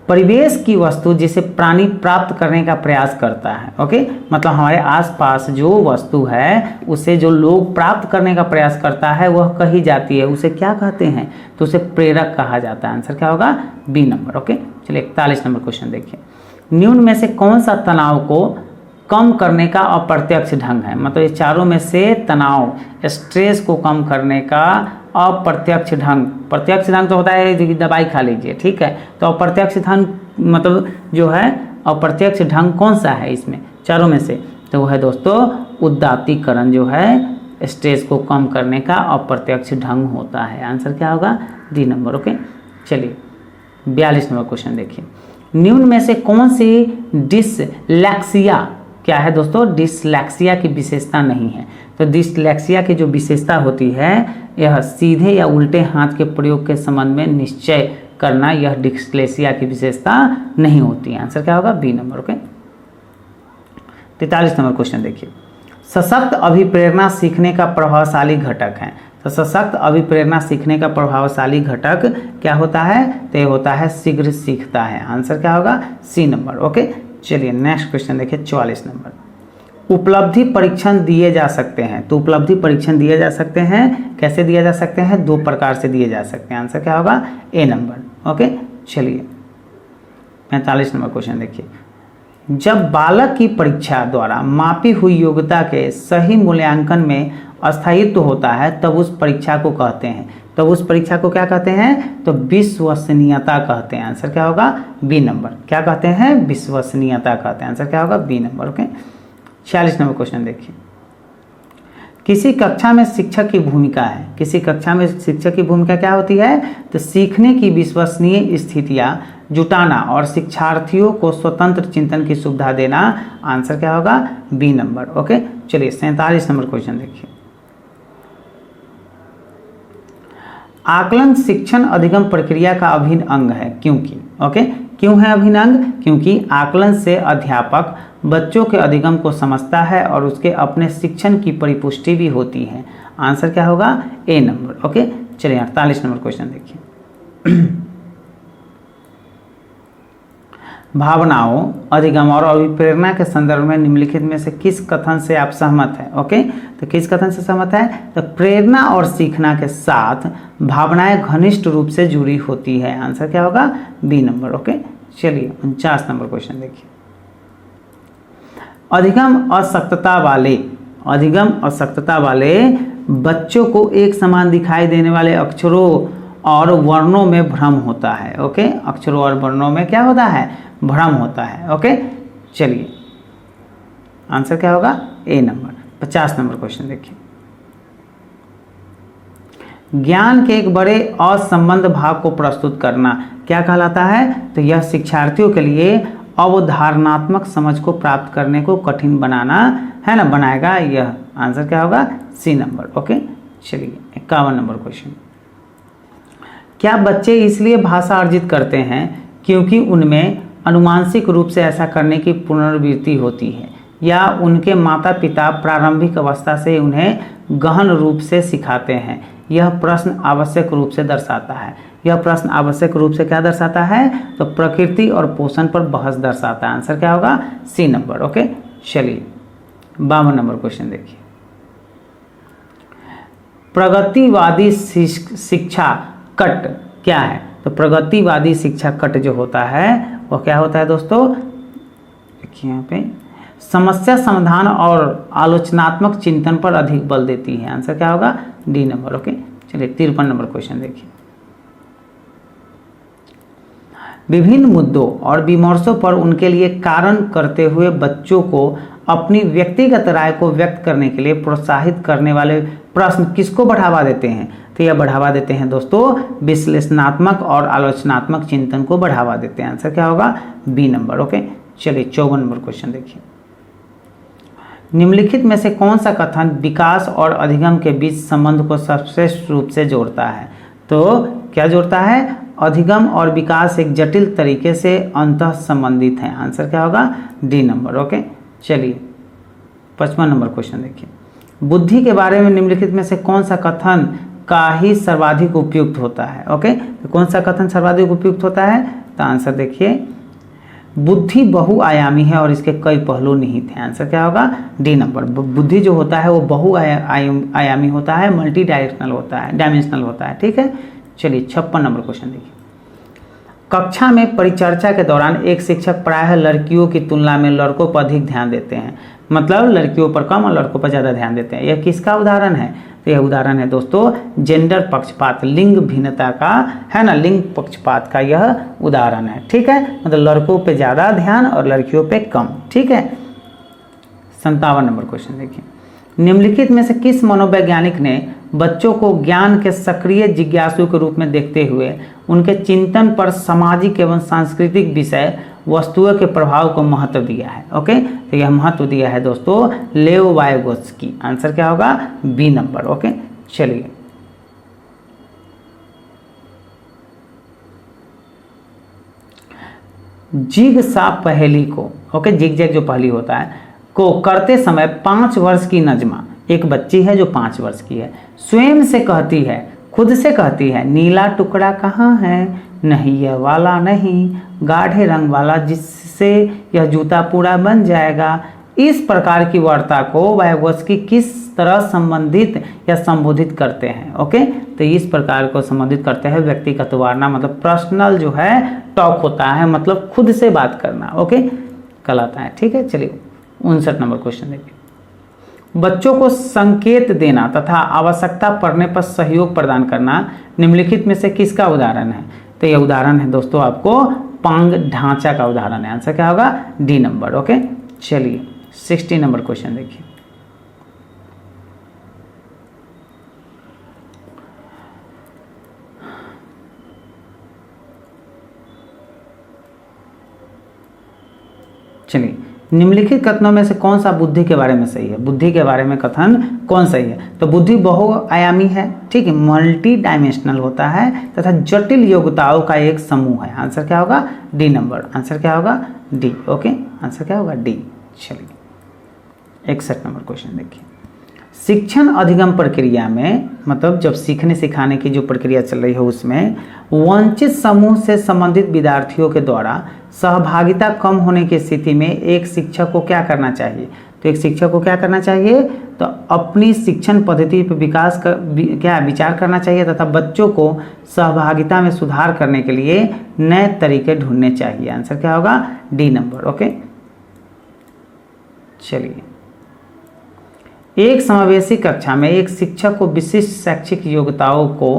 परिवेश की वस्तु जिसे प्राणी प्राप्त करने का प्रयास करता है। ओके, मतलब हमारे आसपास जो वस्तु है उसे जो लोग प्राप्त करने का प्रयास करता है वह कही जाती है, उसे क्या कहते हैं? तो उसे प्रेरक कहा जाता है। आंसर क्या होगा? B number. ओके, चलिए 41 नंबर क्वेश्चन देखिए। निम्न में से कौन सा तनाव को कम करने का अप्रत्यक्ष ढंग है? मतलब ये चारों में से तनाव, स्ट्रेस को कम करने का अप्रत्यक्ष ढंग, प्रत्यक्ष ढंग तो होता है कि दवाई खा लीजिए, ठीक है, तो अप्रत्यक्ष ढंग मतलब जो है अप्रत्यक्ष ढंग कौन सा है इसमें चारों में से? तो वो है दोस्तों उदात्तीकरण, जो है स्ट्रेस को कम करने का अप्रत्यक्ष ढंग होता है। आंसर क्या होगा? D number. ओके, चलिए 42 नंबर क्वेश्चन देखिए। निम्न में से कौन सी डिसलेक्सिया क्या है दोस्तों? डिसलेक्सिया की विशेषता नहीं है। तो डिसलेक्सिया की जो विशेषता होती है यह सीधे या उल्टे हाथ के प्रयोग के संबंध में निश्चय करना, यह डिसलेक्सिया की विशेषता नहीं होती है। आंसर क्या होगा? B number. Okay, 43 number question देखिए। सशक्त अभिप्रेरणा सीखने का प्रभावशाली घटक है। तो सशक्त अभिप्रेरणा सीखने का प्रभावशाली घटक क्या होता है? तो ये होता है शीघ्र सीखता है। आंसर क्या होगा? C number. ओके, चलिए नेक्स्ट क्वेश्चन देखिए 44 नंबर। उपलब्धि परीक्षण दिए जा सकते हैं। तो उपलब्धि परीक्षण दिए जा सकते हैं, कैसे दिए जा सकते हैं? दो प्रकार से दिए जा सकते हैं। आंसर क्या होगा? ए नंबर। ओके, चलिए 45 नंबर क्वेश्चन देखिए। जब बालक की परीक्षा द्वारा मापी हुई योग्यता के सही मूल्यांकन में अस्थायित्व होता है तब उस परीक्षा को कहते हैं। तो उस परीक्षा को क्या कहते हैं? तो विश्वसनीयता कहते हैं। आंसर क्या होगा? B number. क्या कहते हैं? विश्वसनीयता कहते हैं। आंसर क्या होगा? B number. Okay, 46 number question देखिए। किसी कक्षा में शिक्षक की भूमिका है। किसी कक्षा में शिक्षक की भूमिका क्या होती है? तो सीखने की विश्वसनीय स्थितियां जुटाना और शिक्षार्थियों को स्वतंत्र चिंतन की सुविधा देना। आंसर क्या होगा? B number. ओके, चलिए 47 नंबर क्वेश्चन देखिए। आकलन शिक्षण अधिगम प्रक्रिया का अभिन्न अंग है क्योंकि, ओके, क्यों है अभिन्न अंग? क्योंकि आकलन से अध्यापक बच्चों के अधिगम को समझता है और उसके अपने शिक्षण की परिपुष्टि भी होती है। आंसर क्या होगा? ए नंबर। ओके, चलिए 48 नंबर क्वेश्चन देखिए। भावनाओं, अधिगम और अभिप्रेरणा के संदर्भ में निम्नलिखित में से किस कथन से आप सहमत हैं? ओके, तो किस कथन से सहमत है? तो प्रेरणा और सीखना के साथ भावनाएं घनिष्ठ रूप से जुड़ी होती है। आंसर क्या होगा? B number. ओके, चलिए 49 नंबर क्वेश्चन देखिए। अधिगम अशक्तता वाले बच्चों को एक समान दिखाई देने वाले अक्षरों और वर्णों में भ्रम होता है। ओके, अक्षरों और वर्णों में क्या होता है? भ्रम होता है। ओके, चलिए आंसर क्या होगा? ए नंबर। 50 नंबर क्वेश्चन देखिए। ज्ञान के एक बड़े असंबद्ध भाग को प्रस्तुत करना क्या कहलाता है? तो यह शिक्षार्थियों के लिए अवधारणात्मक समझ को प्राप्त करने को कठिन बनाना है ना, बनाएगा यह। आंसर क्या होगा? C number. ओके, चलिए 51 नंबर क्वेश्चन। क्या बच्चे इसलिए भाषा अर्जित करते हैं क्योंकि उनमें अनुमानसिक रूप से ऐसा करने की पुनरावृत्ति होती है, या उनके माता पिता प्रारंभिक अवस्था से उन्हें गहन रूप से सिखाते हैं? यह प्रश्न आवश्यक रूप से दर्शाता है। यह प्रश्न आवश्यक रूप से क्या दर्शाता है? तो प्रकृति और पोषण पर बहस दर्शाता है। आंसर क्या होगा? C number. ओके, चलिए 52 नंबर क्वेश्चन देखिए। प्रगतिवादी शिक्षा कट क्या है? तो प्रगतिवादी शिक्षा कट जो होता है वो क्या होता है दोस्तों? देखिए यहाँ पे समस्या समाधान और आलोचनात्मक चिंतन पर अधिक बल देती है। आंसर क्या होगा? D number. ओके, चलिए 53 नंबर क्वेश्चन देखिए। विभिन्न मुद्दों और विमर्शों पर उनके लिए कारण करते हुए बच्चों को अपनी व्यक्तिगत राय को व्यक्त करने के लिए प्रोत्साहित करने वाले प्रश्न किसको बढ़ावा देते हैं? तो यह बढ़ावा देते हैं दोस्तों विश्लेषणात्मक और आलोचनात्मक चिंतन को बढ़ावा देते हैं। आंसर क्या होगा? B number. ओके, चलिए 54 नंबर क्वेश्चन देखिए। निम्नलिखित में से कौन सा कथन विकास और अधिगम के बीच संबंध को सर्वश्रेष्ठ रूप से जोड़ता है? तो क्या जोड़ता है? अधिगम और विकास एक जटिल तरीके से अंतः संबंधित हैं। आंसर क्या होगा? D number. ओके, चलिए 55 नंबर क्वेश्चन देखिए। बुद्धि के बारे में निम्नलिखित में से कौन सा कथन का ही सर्वाधिक उपयुक्त होता है? ओके, तो कौन सा कथन सर्वाधिक उपयुक्त होता है? तो आंसर देखिए, बुद्धि बहुआयामी है और इसके कई पहलू निहित हैं। आंसर क्या होगा? D number. बुद्धि जो होता है वो बहुआयामी होता है, मल्टी डायरेक्शनल होता है, डायमेंशनल होता है। ठीक है, चलिए 56 नंबर क्वेश्चन देखिए। कक्षा में परिचर्चा के दौरान एक शिक्षक प्रायः लड़कियों की तुलना में लड़कों पर अधिक ध्यान देते हैं, मतलब लड़कियों पर कम और लड़कों पर ज़्यादा ध्यान देते हैं। यह किसका उदाहरण है? तो यह उदाहरण है दोस्तों जेंडर पक्षपात, लिंग भिन्नता का, है ना, लिंग पक्षपात का यह उदाहरण है। ठीक है, मतलब लड़कों पे ज़्यादा ध्यान और लड़कियों पे कम। ठीक है, 57 नंबर क्वेश्चन देखिए। निम्नलिखित में से किस मनोवैज्ञानिक ने बच्चों को ज्ञान के सक्रिय जिज्ञासु के रूप में देखते हुए उनके चिंतन पर सामाजिक एवं सांस्कृतिक विषय वस्तुओं के प्रभाव को महत्व दिया है? ओके, तो यह महत्व दिया है दोस्तों लेओ वाइगोत्स्की। आंसर क्या होगा? B number. ओके, चलिए जिग सा पहेली को, ओके, जिग जैग जो पहेली होता है को करते समय 5 वर्ष की नजमा, एक बच्ची है जो 5 वर्ष की है, स्वयं से कहती है, खुद से कहती है, नीला टुकड़ा कहाँ है? नहीं यह वाला नहीं, गाढ़े रंग वाला जिससे यह जूता पूरा बन जाएगा। इस प्रकार की वार्ता को वाइगोत्स्की किस तरह संबंधित या संबोधित करते हैं? ओके, तो इस प्रकार को संबोधित करते हैं व्यक्तिगत वार्ता, मतलब पर्सनल जो है टॉक होता है, मतलब खुद से बात करना। ओके, कहलाता है। ठीक है, चलिए 59 नंबर क्वेश्चन देखिए। बच्चों को संकेत देना तथा आवश्यकता पड़ने पर सहयोग प्रदान करना निम्नलिखित में से किसका उदाहरण है? तो यह उदाहरण है दोस्तों आपको पांग ढांचा का उदाहरण है। आंसर क्या होगा? D number. ओके, चलिए 60 नंबर क्वेश्चन देखिए। चलिए, निम्नलिखित कथनों में से कौन सा बुद्धि के बारे में सही है? बुद्धि के बारे में कथन कौन सही है? तो बुद्धि बहुआयामी है, ठीक है, मल्टी डायमेंशनल होता है तथा जटिल योग्यताओं का एक समूह है। आंसर क्या होगा? D number. आंसर क्या होगा? डी। ओके, आंसर क्या होगा? डी। चलिए 61 नंबर क्वेश्चन देखिए। शिक्षण अधिगम प्रक्रिया में, मतलब जब सीखने सिखाने की जो प्रक्रिया चल रही है उसमें वंचित समूह से संबंधित विद्यार्थियों के द्वारा सहभागिता कम होने की स्थिति में एक शिक्षक को क्या करना चाहिए? तो एक शिक्षक को क्या करना चाहिए? तो अपनी शिक्षण पद्धति पर विचार करना चाहिए तथा बच्चों को सहभागिता में सुधार करने के लिए नए तरीके ढूंढने चाहिए। आंसर क्या होगा? D number. ओके, चलिए, एक समावेशी कक्षा में एक शिक्षक को विशिष्ट शैक्षिक योग्यताओं को,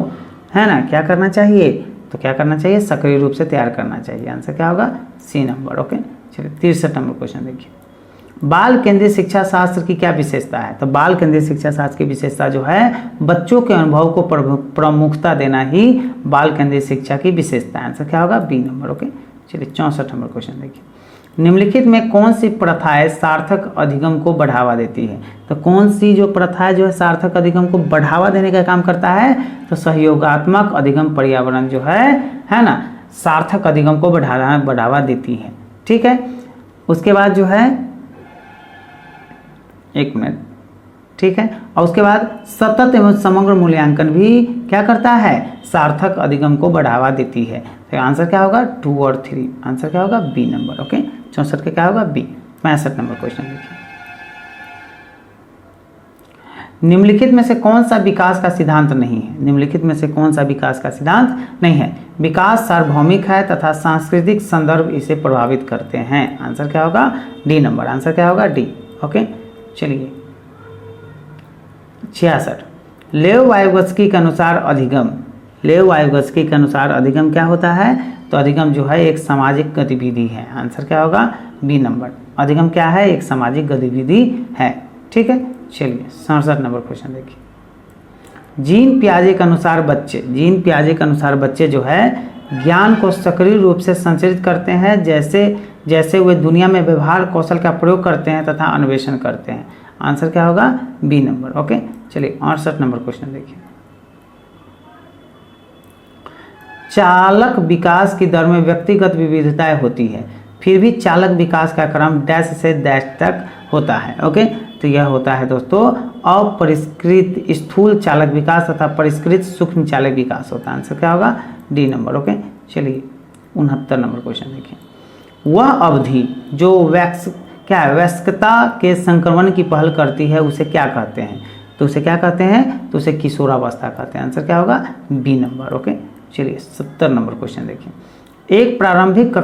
है ना, क्या करना चाहिए? तो क्या करना चाहिए? सक्रिय रूप से तैयार करना चाहिए। आंसर क्या होगा? C number. ओके, चलिए 63 नंबर क्वेश्चन देखिए। बाल केंद्रित शिक्षा शास्त्र की क्या विशेषता है? तो बाल केंद्रित शिक्षा शास्त्र की विशेषता जो है बच्चों के अनुभव को प्रमुखता देना ही बाल केंद्रित शिक्षा की विशेषता है। आंसर क्या होगा? B number. ओके, चलिए 64 नंबर क्वेश्चन देखिए। निम्नलिखित में कौन सी प्रथाएं सार्थक अधिगम को बढ़ावा देती है? तो कौन सी जो प्रथाएं जो है सार्थक अधिगम को बढ़ावा देने का काम करता है? तो सहयोगात्मक अधिगम पर्यावरण जो है ना, सार्थक अधिगम को बढ़ावा देती है। ठीक है, उसके बाद जो है, एक मिनट, ठीक है, और उसके बाद सतत एवं समग्र मूल्यांकन भी क्या करता है? सार्थक अधिगम को बढ़ावा देती है। तो आंसर क्या होगा? 2 और 3। आंसर क्या होगा? B number. ओके, 64 का क्या होगा? बी। 65 नंबर क्वेश्चन देखिए। निम्नलिखित में से कौन सा विकास का सिद्धांत नहीं है? निम्नलिखित में से कौन सा विकास का सिद्धांत नहीं है? विकास सार्वभौमिक है तथा सांस्कृतिक संदर्भ इसे प्रभावित करते हैं। आंसर क्या होगा? D number. आंसर क्या होगा? डी। ओके, चलिए 66। लेओ वाइगोत्स्की के अनुसार अधिगम लेव वाइगोत्स्की के अनुसार अधिगम क्या होता है? तो अधिगम जो है एक सामाजिक गतिविधि है। आंसर क्या होगा? B number. अधिगम क्या है? एक सामाजिक गतिविधि है। ठीक है, चलिए 67 नंबर क्वेश्चन देखिए। जीन पियाजे के अनुसार बच्चे जो है ज्ञान को सक्रिय रूप से संचरित करते हैं, जैसे वे दुनिया में व्यवहार कौशल का प्रयोग करते हैं तथा अन्वेषण करते हैं। आंसर क्या होगा? B number. ओके, चलिए 68 नंबर क्वेश्चन देखिए। चालक विकास की दर में व्यक्तिगत विविधताएं होती है, फिर भी चालक विकास का क्रम डैश से डैश तक होता है। ओके, तो यह होता है दोस्तों अपरिष्कृत स्थूल चालक विकास तथा परिष्कृत सूक्ष्म चालक विकास होता है। आंसर क्या होगा? D number. ओके, चलिए 69 नंबर क्वेश्चन देखिए। वह अवधि जो वयस्कता के संक्रमण की पहल करती है उसे क्या कहते हैं? तो उसे क्या कहते हैं? तो उसे किशोरावस्था कहते हैं। आंसर क्या होगा? B number. ओके, चलिए 70 नंबर क्वेश्चन देखिए। एक प्रारंभिक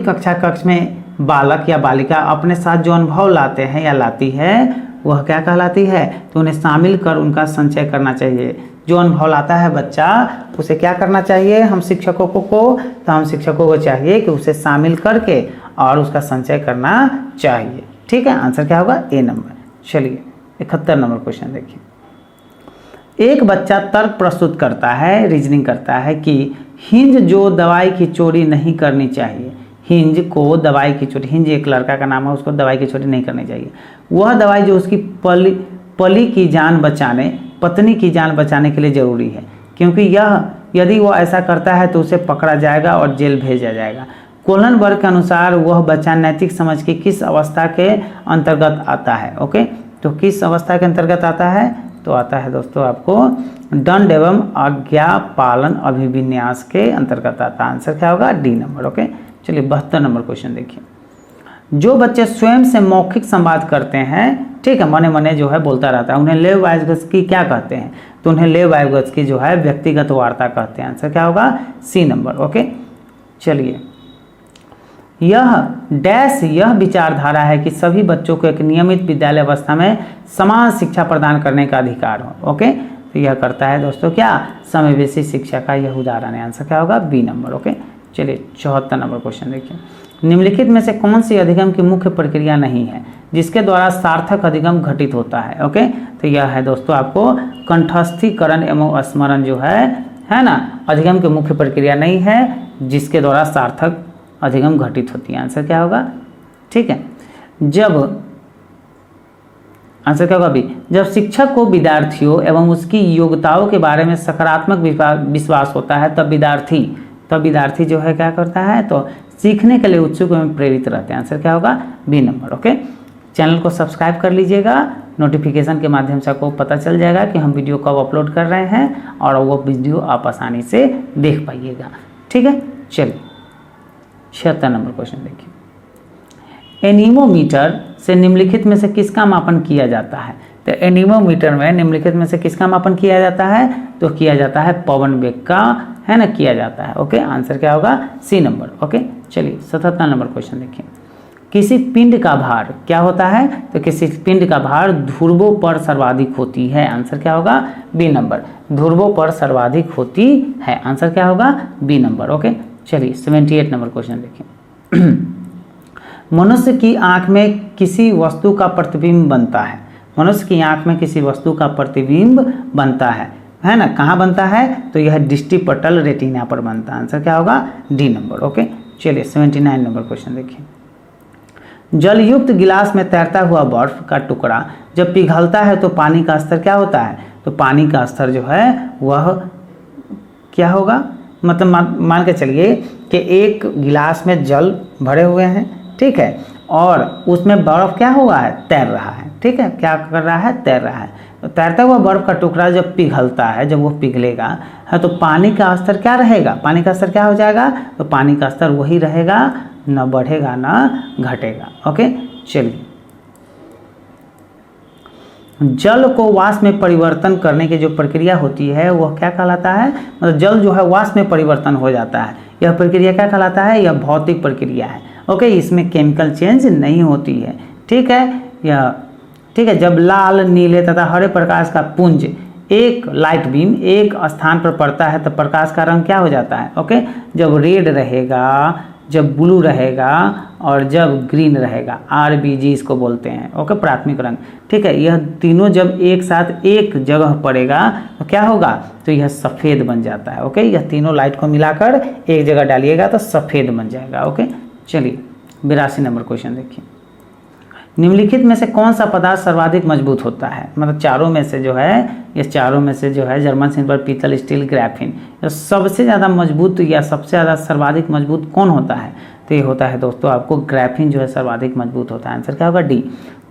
कक्षा कक्ष में बालक या बालिका अपने साथ जो अनुभव लाते हैं या लाती है वह क्या कहलाती है? तो उन्हें शामिल कर उनका संचय करना चाहिए। जो अनुभव लाता है बच्चा उसे क्या करना चाहिए? हम शिक्षकों को चाहिए कि उसे शामिल करके और उसका संचय करना चाहिए। ठीक है, आंसर क्या होगा? ए नंबर। चलिए 71 नंबर क्वेश्चन देखिए। एक बच्चा तर्क प्रस्तुत करता है, रीजनिंग करता है कि हिंज जो दवाई की चोरी नहीं करनी चाहिए, हिंज को दवाई की चोरी, हिंज एक लड़का का नाम है, उसको दवाई की चोरी नहीं करनी चाहिए। वह दवाई जो उसकी पत्नी की जान बचाने के लिए ज़रूरी है, क्योंकि यदि वह ऐसा करता है तो उसे पकड़ा जाएगा और जेल भेजा जाएगा। कोलनबर्ग के अनुसार वह बच्चा नैतिक समझ की किस अवस्था के अंतर्गत आता है? ओके, तो किस अवस्था के अंतर्गत आता है? तो आता है दोस्तों आपको दंड एवं आज्ञा पालन अभिविन्यास के अंतर्गत आता है। आंसर क्या होगा? D number. ओके, चलिए 72 नंबर क्वेश्चन देखिए। जो बच्चे स्वयं से मौखिक संवाद करते हैं, ठीक है, मने मने जो है बोलता रहता है, उन्हें लेव वाइगोत्स्की क्या कहते हैं? तो उन्हें लेव वाइगोत्स्की जो है व्यक्तिगत वार्ता कहते हैं। आंसर क्या होगा? C number. ओके, चलिए यह विचारधारा है कि सभी बच्चों को एक नियमित विद्यालय अवस्था में समान शिक्षा प्रदान करने का अधिकार हो। ओके, तो यह करता है दोस्तों क्या? समावेशी शिक्षा का यह उदाहरण है। आंसर क्या होगा? B number. ओके, चलिए 74 नंबर क्वेश्चन देखिए। निम्नलिखित में से कौन सी अधिगम की मुख्य प्रक्रिया नहीं है जिसके द्वारा सार्थक अधिगम घटित होता है? ओके, तो यह है दोस्तों आपको कंठस्थीकरण एवं स्मरण जो है ना, अधिगम की मुख्य प्रक्रिया नहीं है जिसके द्वारा सार्थक अधिगम घटित होती है। आंसर क्या होगा? ठीक है, आंसर क्या होगा? बी। जब शिक्षक को विद्यार्थियों एवं उसकी योग्यताओं के बारे में सकारात्मक विश्वास होता है तब विद्यार्थी जो है क्या करता है? तो सीखने के लिए उत्सुक एवं प्रेरित रहते हैं। आंसर क्या होगा? B number. ओके, चैनल को सब्सक्राइब कर लीजिएगा, नोटिफिकेशन के माध्यम से आपको पता चल जाएगा कि हम वीडियो कब अपलोड कर रहे हैं और वो वीडियो आप आसानी से देख पाइएगा। ठीक है, चलिए 76 नंबर क्वेश्चन देखिए। एनीमोमीटर से निम्नलिखित में से किसका मापन किया जाता है? तो एनीमोमीटर में निम्नलिखित में से किसका मापन किया जाता है? तो किया जाता है पवन वेग का, है ना, किया जाता है। ओके, आंसर क्या होगा? C number. ओके, चलिए 77 नंबर क्वेश्चन देखिए। किसी पिंड का भार क्या होता है? तो किसी पिंड का भार ध्रुवों पर सर्वाधिक होती है। आंसर क्या होगा? B number. ध्रुवों पर सर्वाधिक होती है। आंसर क्या होगा? B number. ओके, चलिए 78 नंबर क्वेश्चन देखिए। मनुष्य की आंख में किसी वस्तु का प्रतिबिंब बनता है। मनुष्य की आंख में किसी वस्तु का प्रतिबिंब बनता है ना, कहाँ बनता है? तो यह डिस्टिपटल रेटिना पर बनता है। आंसर क्या होगा? D number. ओके, चलिए 79 नंबर क्वेश्चन देखिए। जलयुक्त गिलास में तैरता हुआ बर्फ का टुकड़ा जब पिघलता है तो पानी का स्तर क्या होता है? तो पानी का स्तर जो है वह क्या होगा? मतलब मान के चलिए कि एक गिलास में जल भरे हुए हैं, ठीक है, और उसमें बर्फ क्या हुआ है? तैर रहा है। ठीक है, क्या कर रहा है? तैर रहा है। तो तैरता हुआ बर्फ का टुकड़ा जब पिघलता है, जब वो पिघलेगा है, तो पानी का स्तर क्या रहेगा? पानी का स्तर क्या हो जाएगा? तो पानी का स्तर वही रहेगा, न बढ़ेगा न घटेगा। ओके, चलिए जल को वाष्प में परिवर्तन करने की जो प्रक्रिया होती है वह क्या कहलाता है? मतलब जल जो है वाष्प में परिवर्तन हो जाता है, यह प्रक्रिया क्या कहलाता है? यह भौतिक प्रक्रिया है। ओके, इसमें केमिकल चेंज नहीं होती है। ठीक है, यह ठीक है। जब लाल, नीले तथा हरे प्रकाश का पुंज एक लाइट बीम एक स्थान पर पड़ता है तो प्रकाश का रंग क्या हो जाता है? ओके, जब रेड रहेगा, जब ब्लू रहेगा और जब ग्रीन रहेगा, RBG इसको बोलते हैं। ओके, प्राथमिक रंग, ठीक है। यह तीनों जब एक साथ एक जगह पड़ेगा तो क्या होगा? तो यह सफ़ेद बन जाता है। ओके, यह तीनों लाइट को मिलाकर एक जगह डालिएगा तो सफ़ेद बन जाएगा। ओके, चलिए 82 नंबर क्वेश्चन देखिए। निम्नलिखित में से कौन सा पदार्थ सर्वाधिक मजबूत होता है? मतलब चारों में से जो है, ये चारों में से जो है जर्मन सिल्वर, पीतल, स्टील, ग्राफीन, तो सबसे ज़्यादा मजबूत या सबसे ज़्यादा सर्वाधिक मजबूत कौन होता है? तो ये होता है दोस्तों आपको ग्राफीन जो है सर्वाधिक मजबूत होता है। आंसर क्या होगा? डी।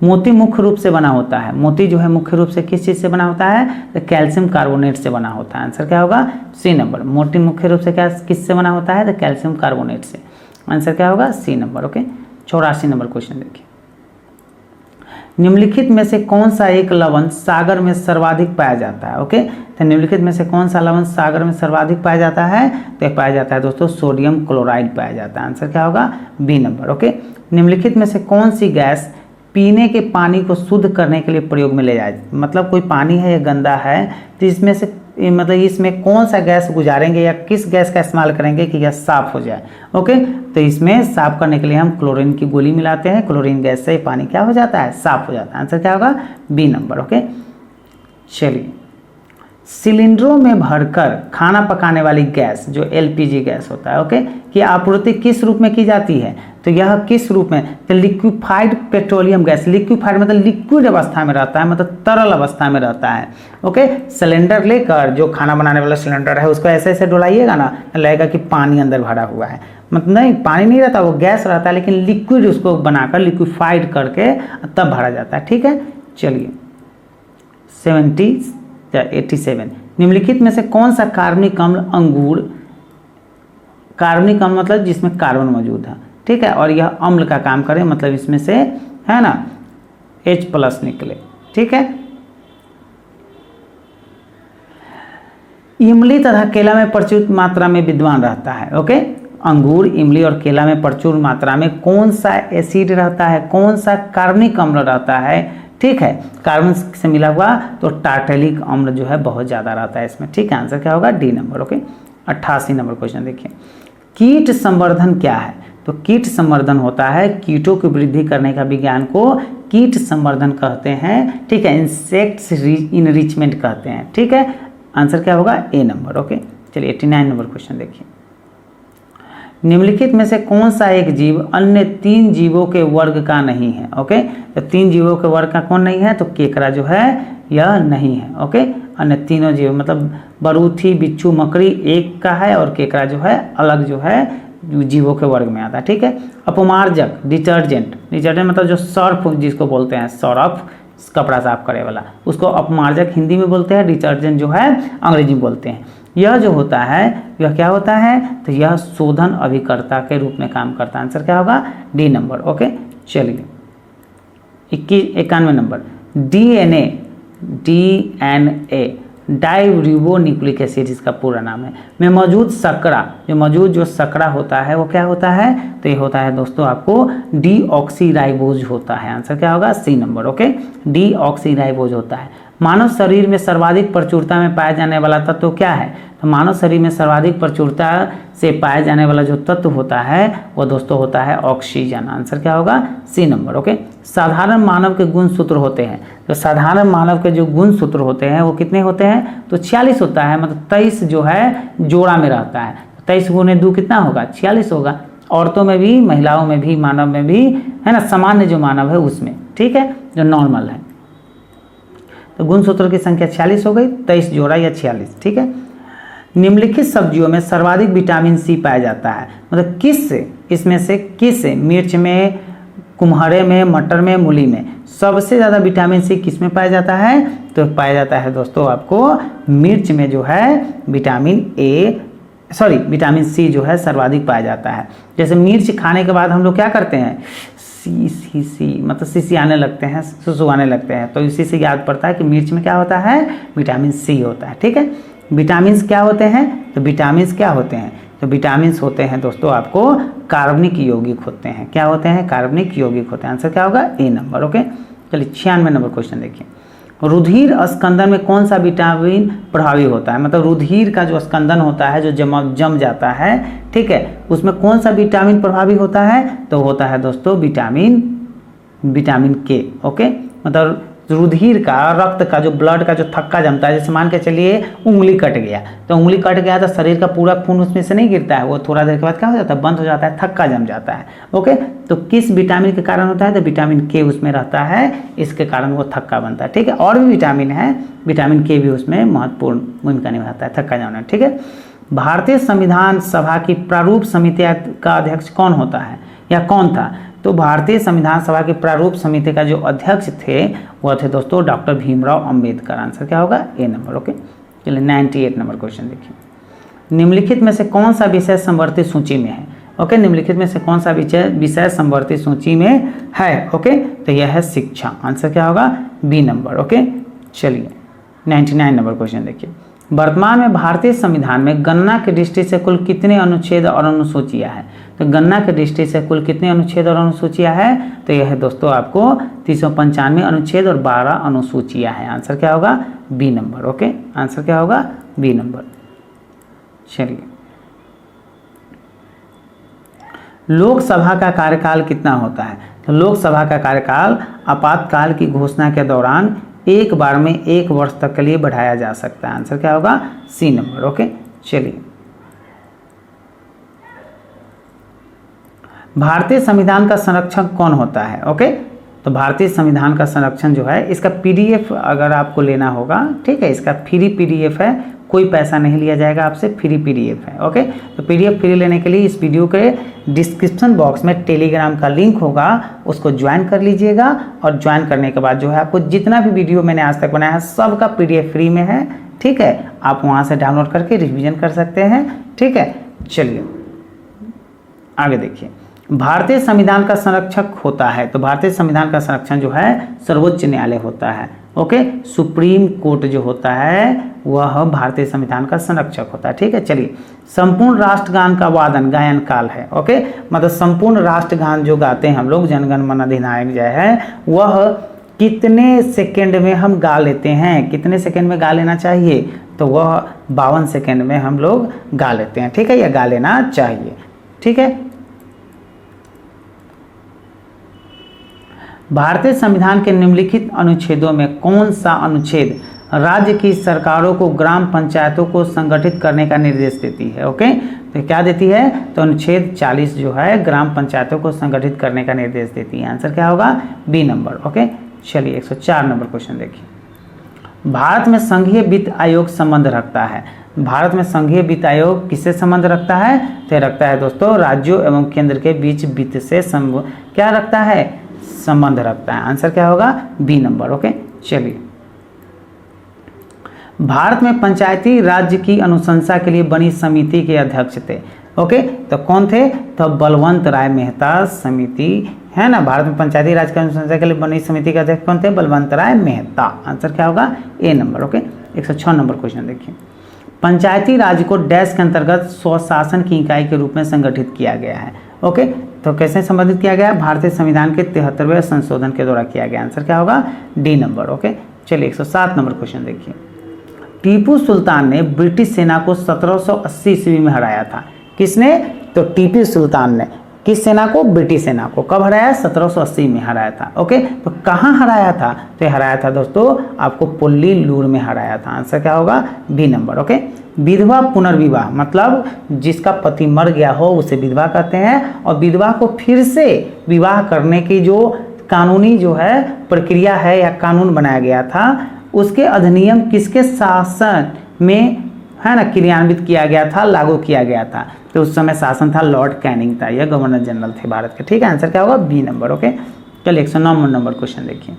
मोती मुख्य रूप से बना होता है। मोती जो है मुख्य रूप से किस चीज़ से बना होता है? तो कैल्शियम कार्बोनेट से बना होता है। आंसर क्या होगा? C number. मोती मुख्य रूप से क्या किससे बना होता है? तो कैल्शियम कार्बोनेट से। आंसर क्या होगा? C number. Okay, 84 number question देखिए। निम्नलिखित में से कौन सा एक लवण सागर में सर्वाधिक पाया जाता है? ओके, तो निम्नलिखित में से कौन सा लवण सागर में सर्वाधिक पाया जाता है? तो पाया जाता है दोस्तों सोडियम क्लोराइड पाया जाता है। आंसर क्या होगा? B number. ओके, निम्नलिखित में से कौन सी गैस पीने के पानी को शुद्ध करने के लिए प्रयोग में ले जाए? मतलब कोई पानी है या गंदा है तो इसमें से मतलब इसमें कौन सा गैस गुजारेंगे या किस गैस का इस्तेमाल करेंगे कि यह साफ हो जाए? ओके, तो इसमें साफ करने के लिए हम क्लोरीन की गोली मिलाते हैं। क्लोरीन गैस से पानी क्या हो जाता है? साफ हो जाता है। आंसर क्या होगा? B number. ओके, चलिए सिलेंडरों में भरकर खाना पकाने वाली गैस जो LPG गैस होता है, ओके, की आपूर्ति किस रूप में की जाती है? तो यह किस रूप में? तो लिक्विफाइड पेट्रोलियम गैस। लिक्विफाइड मतलब लिक्विड अवस्था में रहता है, मतलब तरल अवस्था में रहता है। ओके, सिलेंडर लेकर जो खाना बनाने वाला सिलेंडर है उसको ऐसे ऐसे डुलाइएगा ना, लगेगा कि पानी अंदर भरा हुआ है। मतलब नहीं, पानी नहीं रहता, वो गैस रहता है, लेकिन लिक्विड उसको बनाकर लिक्विफाइड करके तब भरा जाता है। ठीक है, चलिए 87 निम्नलिखित में से कौन सा कार्बनिक अम्ल अंगूर, कार्बनिक अम्ल मतलब जिसमें कार्बन मौजूद है, ठीक है, और यह अम्ल का काम करे, मतलब इसमें से है ना H+ निकले। ठीक है, इमली तथा केला में प्रचुर मात्रा में विद्यमान रहता है। ओके, अंगूर, इमली और केला में प्रचुर मात्रा में कौन सा एसिड रहता है? कौन सा कार्बनिक अम्ल रहता है? ठीक है, कार्बन से मिला हुआ तो टार्टेलिक अम्ल जो है बहुत ज़्यादा रहता है इसमें। ठीक है, आंसर क्या होगा? D number. Okay, 88 number question देखिए। कीट संवर्धन क्या है? तो कीट संवर्धन होता है कीटों की वृद्धि करने का विज्ञान को कीट संवर्धन कहते हैं। ठीक है, इंसेक्ट्स इनरिचमेंट कहते हैं। ठीक है, आंसर क्या होगा? ए नंबर। ओके, चलिए 89 नंबर क्वेश्चन देखिए। निम्नलिखित में से कौन सा एक जीव अन्य 3 जीवों के वर्ग का नहीं है? ओके, तो 3 जीवों के वर्ग का कौन नहीं है? तो केकड़ा जो है यह नहीं है। ओके, अन्य तीनों जीव मतलब बरूथी, बिच्छू, मकड़ी एक का है और केकड़ा जो है अलग जो है जीवों के वर्ग में आता है। ठीक है, अपमार्जक, डिटर्जेंट, डिटर्जेंट मतलब जो सर्फ जिसको बोलते हैं, सर्फ कपड़ा साफ करे वाला, उसको अपमार्जक हिंदी में बोलते हैं, डिटर्जेंट जो है अंग्रेजी में बोलते हैं। यह जो होता है यह क्या होता है? तो यह शोधन अभिकर्ता के रूप में काम करता है। आंसर क्या होगा? D number. ओके, चलिए 91 नंबर। DNA डाईरिबोन्यूक्लिक एसिड इसका पूरा नाम है, में मौजूद शर्करा, जो शर्करा होता है वो क्या होता है? तो ये होता है दोस्तों आपको डीऑक्सीराइबोज होता है। आंसर क्या होगा? C number. ओके, डीऑक्सीराइबोज होता है। मानव शरीर में सर्वाधिक प्रचुरता में पाया जाने वाला तत्व क्या है? तो मानव शरीर में सर्वाधिक प्रचुरता से पाया जाने वाला जो तत्व होता है वो दोस्तों होता है ऑक्सीजन। आंसर क्या होगा? C number. ओके, साधारण मानव के गुण सूत्र होते हैं, तो साधारण मानव के जो गुण सूत्र होते हैं वो कितने होते हैं? तो 46 होता है, मतलब 23 जो है जोड़ा में रहता है। 23 गुणे 2 कितना होगा? 46 होगा। औरतों में भी, महिलाओं में भी, मानव में भी, है ना, सामान्य जो मानव है उसमें। ठीक है, जो नॉर्मल है। तो गुण सूत्र की संख्या 46 हो गई, 23 जोड़ा या 46। ठीक है, निम्नलिखित सब्जियों में सर्वाधिक विटामिन सी पाया जाता है, मतलब किस से, इसमें से किस से? मिर्च में, कुम्हरे में, मटर में, मूली में सबसे ज़्यादा विटामिन सी किस में पाया जाता है? तो पाया जाता है दोस्तों आपको मिर्च में जो है विटामिन सी जो है सर्वाधिक पाया जाता है। जैसे मिर्च खाने के बाद हम लोग क्या करते हैं? सी मतलब सीसी आने लगते हैं, सुसु आने लगते हैं, तो इसी से याद पड़ता है कि मिर्च में क्या होता है? विटामिन सी होता है। ठीक है, विटामिन्स क्या होते हैं? तो विटामिन्स क्या होते हैं? तो विटामिन्स होते हैं दोस्तों आपको कार्बनिक यौगिक होते हैं। क्या होते हैं? कार्बनिक यौगिक होते हैं। आंसर क्या होगा? ए नंबर। ओके, चलिए 96 नंबर क्वेश्चन देखिए, रुधिर स्कंदन में कौन सा विटामिन प्रभावी होता है? मतलब रुधिर का जो स्कंदन होता है, जो जम जाता है, ठीक है, उसमें कौन सा विटामिन प्रभावी होता है? तो होता है दोस्तों विटामिन के। ओके, मतलब रुधिर का, रक्त का, जो ब्लड का जो थक्का जमता है, जैसे मान के चलिए उंगली कट गया, तो उंगली कट गया तो शरीर का पूरा खून उसमें से नहीं गिरता है, वो थोड़ा देर के बाद क्या हो जाता है, बंद हो जाता है, थक्का जम जाता है। ओके, तो किस विटामिन के कारण होता है? तो विटामिन के उसमें रहता है, इसके कारण वो थक्का बनता है। ठीक है, और भी विटामिन है, विटामिन के भी उसमें महत्वपूर्ण भूमिका निभाता है थक्का जमने। ठीक है, भारतीय संविधान सभा की प्रारूप समिति का अध्यक्ष कौन होता है या कौन था? तो भारतीय संविधान सभा की प्रारूप समिति का जो अध्यक्ष थे वह थे दोस्तों डॉक्टर भीमराव अंबेडकर। आंसर क्या होगा? ए नंबर। ओके, चलिए 98 नंबर क्वेश्चन देखिए, निम्नलिखित में से कौन सा विषय समवर्ती सूची में है? ओके, निम्नलिखित में से कौन सा विषय समवर्ती सूची में है? ओके, तो यह है शिक्षा। आंसर क्या होगा? B number. ओके, चलिए 99 नंबर क्वेश्चन देखिए, वर्तमान में भारतीय संविधान में गणना की दृष्टि से कुल कितने अनुच्छेद और अनुसूचियां हैं? तो गणना की दृष्टि से कुल कितने अनुच्छेद और अनुसूचियां हैं? तो यह है दोस्तों आपको 395 अनुच्छेद और 12 अनुसूचियां हैं। आंसर क्या होगा? B number. ओके, आंसर क्या होगा? B number. चलिए, लोकसभा का कार्यकाल कितना होता है? तो लोकसभा का कार्यकाल आपातकाल की घोषणा के दौरान एक बार में 1 वर्ष तक के लिए बढ़ाया जा सकता है। आंसर क्या होगा? C number. ओके, चलिए, भारतीय संविधान का संरक्षक कौन होता है? ओके, तो भारतीय संविधान का संरक्षण जो है, इसका पीडीएफ अगर आपको लेना होगा, ठीक है, इसका फ्री पीडीएफ है, कोई पैसा नहीं लिया जाएगा आपसे, फ्री पीडीएफ है। ओके, तो पीडीएफ फ्री लेने के लिए इस वीडियो के डिस्क्रिप्शन बॉक्स में टेलीग्राम का लिंक होगा, उसको ज्वाइन कर लीजिएगा, और ज्वाइन करने के बाद जो है आपको जितना भी वीडियो मैंने आज तक बनाया है सबका पीडीएफ फ्री में है। ठीक है, आप वहाँ से डाउनलोड करके रिविजन कर सकते हैं। ठीक है, चलिए आगे देखिए, भारतीय संविधान का संरक्षक होता है, तो भारतीय संविधान का संरक्षण जो है सर्वोच्च न्यायालय होता है। ओके, सुप्रीम कोर्ट जो होता है वह भारतीय संविधान का संरक्षक होता है। ठीक है, चलिए, संपूर्ण राष्ट्रगान का वादन गायन काल है। ओके, मतलब संपूर्ण राष्ट्रगान जो गाते हैं हम लोग, जनगण मन अधिनायक जय है, वह कितने सेकेंड में हम गा लेते हैं? कितने सेकेंड में गा लेना चाहिए? तो वह 52 सेकेंड में हम लोग गा लेते हैं। ठीक है, या गा लेना चाहिए। ठीक है, भारतीय संविधान के निम्नलिखित अनुच्छेदों में कौन सा अनुच्छेद राज्य की सरकारों को ग्राम पंचायतों को संगठित करने का निर्देश देती है? ओके, तो क्या देती है? तो अनुच्छेद 40 जो है ग्राम पंचायतों को संगठित करने का निर्देश देती है। आंसर क्या होगा? B number. ओके, चलिए 104 नंबर क्वेश्चन देखिए, भारत में संघीय वित्त आयोग संबंध रखता है। भारत में संघीय वित्त आयोग किससे संबंध रखता है? तो रखता है दोस्तों राज्यों एवं केंद्र के बीच वित्त से क्या रखता है? संबंध रखता है। आंसर क्या होगा? B number. ओके, चलिए, भारत में पंचायती राज्य की अनुशंसा के लिए बनी समिति के अध्यक्ष थे। ओके, तो कौन थे? तो बलवंत राय मेहता समिति है ना। भारत में पंचायती राज की अनुशंसा के लिए बनी समिति के अध्यक्ष कौन थे? बलवंत राय मेहता। आंसर क्या होगा? ए नंबर। ओके, 106 नंबर क्वेश्चन देखिए, पंचायती राज को डैश के अंतर्गत स्वशासन की इकाई के रूप में संगठित किया गया है। ओके, तो कैसे संबंधित किया गया? भारतीय संविधान के 73वें संशोधन के द्वारा किया गया। आंसर क्या होगा? D number. ओके, चलिए 107 नंबर क्वेश्चन देखिए, टीपू सुल्तान ने ब्रिटिश सेना को 1780 ईस्वी में हराया था। किसने? तो टीपू सुल्तान ने किस सेना को? ब्रिटिश सेना को। कब हराया? 1780 में हराया था। ओके, तो कहाँ हराया था? तो हराया था दोस्तों आपको पुल्लीलूर में हराया था। आंसर क्या होगा? B number. ओके, विधवा पुनर्विवाह मतलब जिसका पति मर गया हो उसे विधवा कहते हैं, और विधवा को फिर से विवाह करने की जो कानूनी जो है प्रक्रिया है या कानून बनाया गया था, उसके अधिनियम किसके शासन में है ना क्रियान्वित किया गया था, लागू किया गया था? तो उस समय शासन था लॉर्ड कैनिंग था, यह गवर्नर जनरल थे भारत के। ठीक है, आंसर क्या होगा? B number. ओके, चलिए 109 नंबर क्वेश्चन देखिए,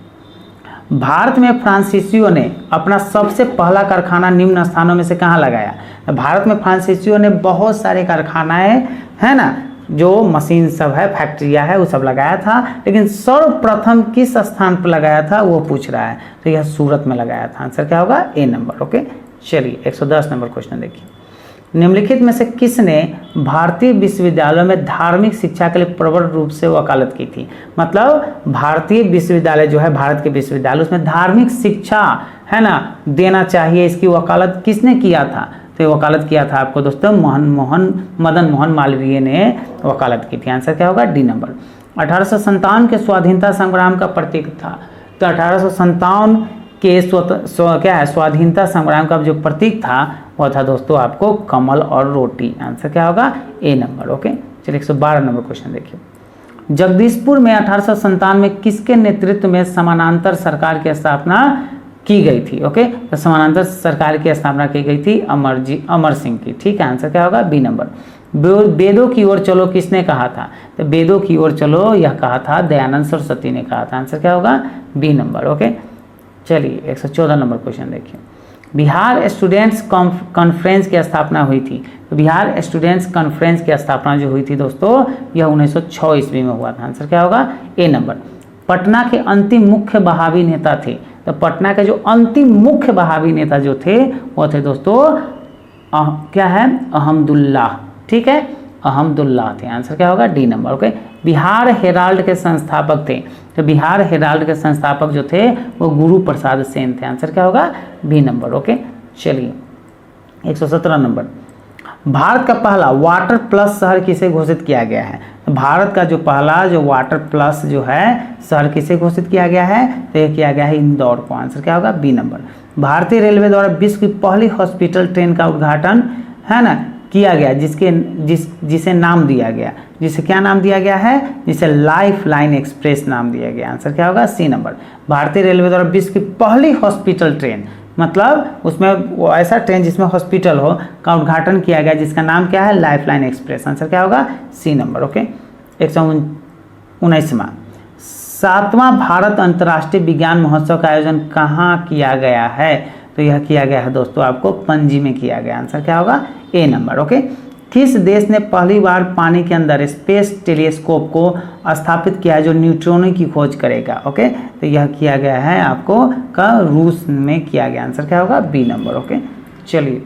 भारत में फ्रांसीसियों ने अपना सबसे पहला कारखाना निम्न स्थानों में से कहाँ लगाया? तो भारत में फ्रांसीसियों ने बहुत सारे कारखानाएं है ना, जो मशीन सब है, फैक्ट्रिया है, वो सब लगाया था, लेकिन सर्वप्रथम किस स्थान पर लगाया था वो पूछ रहा है। तो यह सूरत में लगाया था। आंसर क्या होगा? ए नंबर। ओके, चलिए 110 नंबर क्वेश्चन देखिए, निम्नलिखित में से किसने भारतीय विश्वविद्यालयों में धार्मिक शिक्षा के लिए प्रबल रूप से वकालत की थी? मतलब भारतीय विश्वविद्यालय जो है, भारत के विश्वविद्यालय, उसमें धार्मिक शिक्षा है ना देना चाहिए, इसकी वकालत किसने किया था? तो ये वकालत किया था आपको दोस्तों मदन मोहन मालवीय ने वकालत की थी। आंसर क्या होगा? D number. 1857 के स्वाधीनता संग्राम का प्रतीक था, तो 1857 के स्वाधीनता संग्राम का जो प्रतीक था वो था दोस्तों आपको कमल और रोटी। आंसर क्या होगा? ए नंबर। ओके, चलिए 112 नंबर क्वेश्चन देखिए। जगदीशपुर में 1857 में किसके नेतृत्व में समानांतर सरकार की स्थापना की गई थी? ओके, तो समानांतर सरकार की स्थापना की गई थी अमर सिंह की। ठीक है, आंसर क्या होगा? B number. वेदों की ओर चलो किसने कहा था? तो वेदों की ओर चलो यह कहा था दयानंद सरस्वती ने कहा था। आंसर क्या होगा? B number. ओके, चलिए 114 नंबर क्वेश्चन देखिए। बिहार स्टूडेंट्स कॉन्फ्रेंस की स्थापना हुई थी, तो बिहार स्टूडेंट्स कॉन्फ्रेंस की स्थापना जो हुई थी दोस्तों यह 1906 ईस्वी में हुआ था। आंसर क्या होगा? ए नंबर। पटना के अंतिम मुख्य बहावी नेता थे, तो पटना के जो अंतिम मुख्य बहावी नेता जो थे वो थे दोस्तों क्या है? अहमदुल्ला। ठीक है, अहमदुल्ला थे। आंसर क्या होगा? D number. Okay, Bihar Herald के संस्थापक थे, तो बिहार हेराल्ड के संस्थापक जो थे वो गुरु प्रसाद सेन थे। आंसर क्या होगा? B number. ओके, चलिए 117 नंबर। भारत का पहला वाटर प्लस शहर किसे घोषित किया गया है? तो भारत का जो पहला जो वाटर प्लस जो है शहर किसे घोषित किया गया है? तो यह किया गया है इंदौर को। आंसर क्या होगा? B number. भारतीय रेलवे द्वारा विश्व की पहली हॉस्पिटल ट्रेन का उद्घाटन है ना किया गया, जिसे नाम दिया गया, जिसे क्या नाम दिया गया है? जिसे लाइफ लाइन एक्सप्रेस नाम दिया गया। आंसर क्या होगा? C number. भारतीय रेलवे द्वारा विश्व की पहली हॉस्पिटल ट्रेन, मतलब उसमें वो ऐसा ट्रेन जिसमें हॉस्पिटल हो का उद्घाटन किया गया, जिसका नाम क्या है? Life line express. आंसर क्या होगा? C number. ओके, 119वां 7वां भारत अंतर्राष्ट्रीय विज्ञान महोत्सव का आयोजन कहाँ किया गया है? तो यह किया गया है दोस्तों आपको पणजी में किया गया। आंसर क्या होगा? ए नंबर। ओके, किस देश ने पहली बार पानी के अंदर स्पेस टेलीस्कोप को स्थापित किया है जो न्यूट्रॉनों की खोज करेगा? ओके, तो यह किया गया है आपको रूस में किया गया। आंसर क्या होगा? B number. ओके, चलिए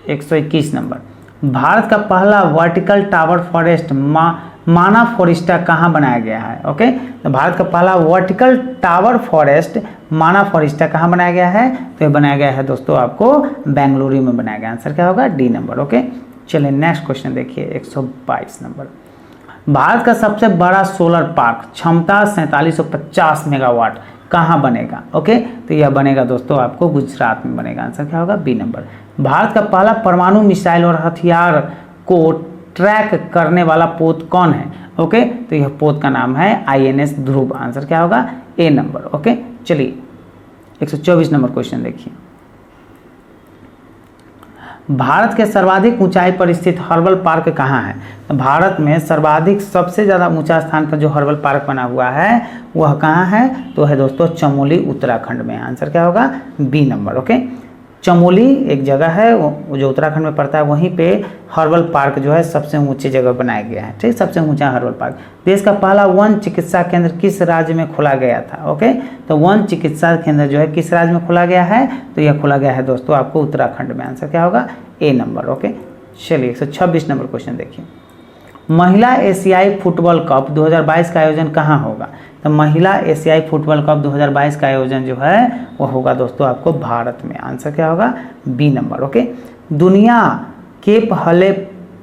121 नंबर। भारत का पहला वर्टिकल टावर फॉरेस्ट माना फॉरेस्टा कहाँ बनाया गया है? ओके, तो भारत का पहला वर्टिकल टावर फॉरेस्ट माना फॉरेस्टा कहाँ बनाया गया है? तो ये बनाया गया है दोस्तों आपको बेंगलुरु में बनाया गया। आंसर क्या होगा? D number. ओके, चलिए नेक्स्ट क्वेश्चन देखिए 122 नंबर। भारत का सबसे बड़ा सोलर पार्क क्षमता 4750 मेगावाट कहाँ बनेगा? ओके, तो यह बनेगा दोस्तों आपको गुजरात में बनेगा। आंसर क्या होगा? B number. भारत का पहला परमाणु मिसाइल और हथियार को ट्रैक करने वाला पोत कौन है? ओके, तो यह पोत का नाम है INS ध्रुव। आंसर क्या होगा? ए नंबर। ओके, चलिए 124 नंबर क्वेश्चन देखिए। भारत के सर्वाधिक ऊंचाई पर स्थित हर्बल पार्क कहाँ है? तो भारत में सर्वाधिक सबसे ज़्यादा ऊंचा स्थान पर जो हर्बल पार्क बना हुआ है वह कहाँ है? तो है दोस्तों चमोली उत्तराखंड में। आंसर क्या होगा? B number. ओके, चमोली एक जगह है वो जो उत्तराखंड में पड़ता है, वहीं पे हर्बल पार्क जो है सबसे ऊंची जगह बनाया गया है। ठीक, सबसे ऊंचा हर्बल पार्क। देश का पहला वन चिकित्सा केंद्र किस राज्य में खोला गया था? ओके, तो वन चिकित्सा केंद्र जो है किस राज्य में खोला गया है? तो यह खोला गया है दोस्तों आपको उत्तराखंड में। आंसर क्या होगा? ए नंबर। ओके, चलिए 126 नंबर क्वेश्चन देखिए। महिला एशियाई फुटबॉल कप 2022 का आयोजन कहाँ होगा? तो महिला एशियाई फुटबॉल कप 2022 का आयोजन जो है वो होगा दोस्तों आपको भारत में। आंसर क्या होगा? B number. ओके, दुनिया के पहले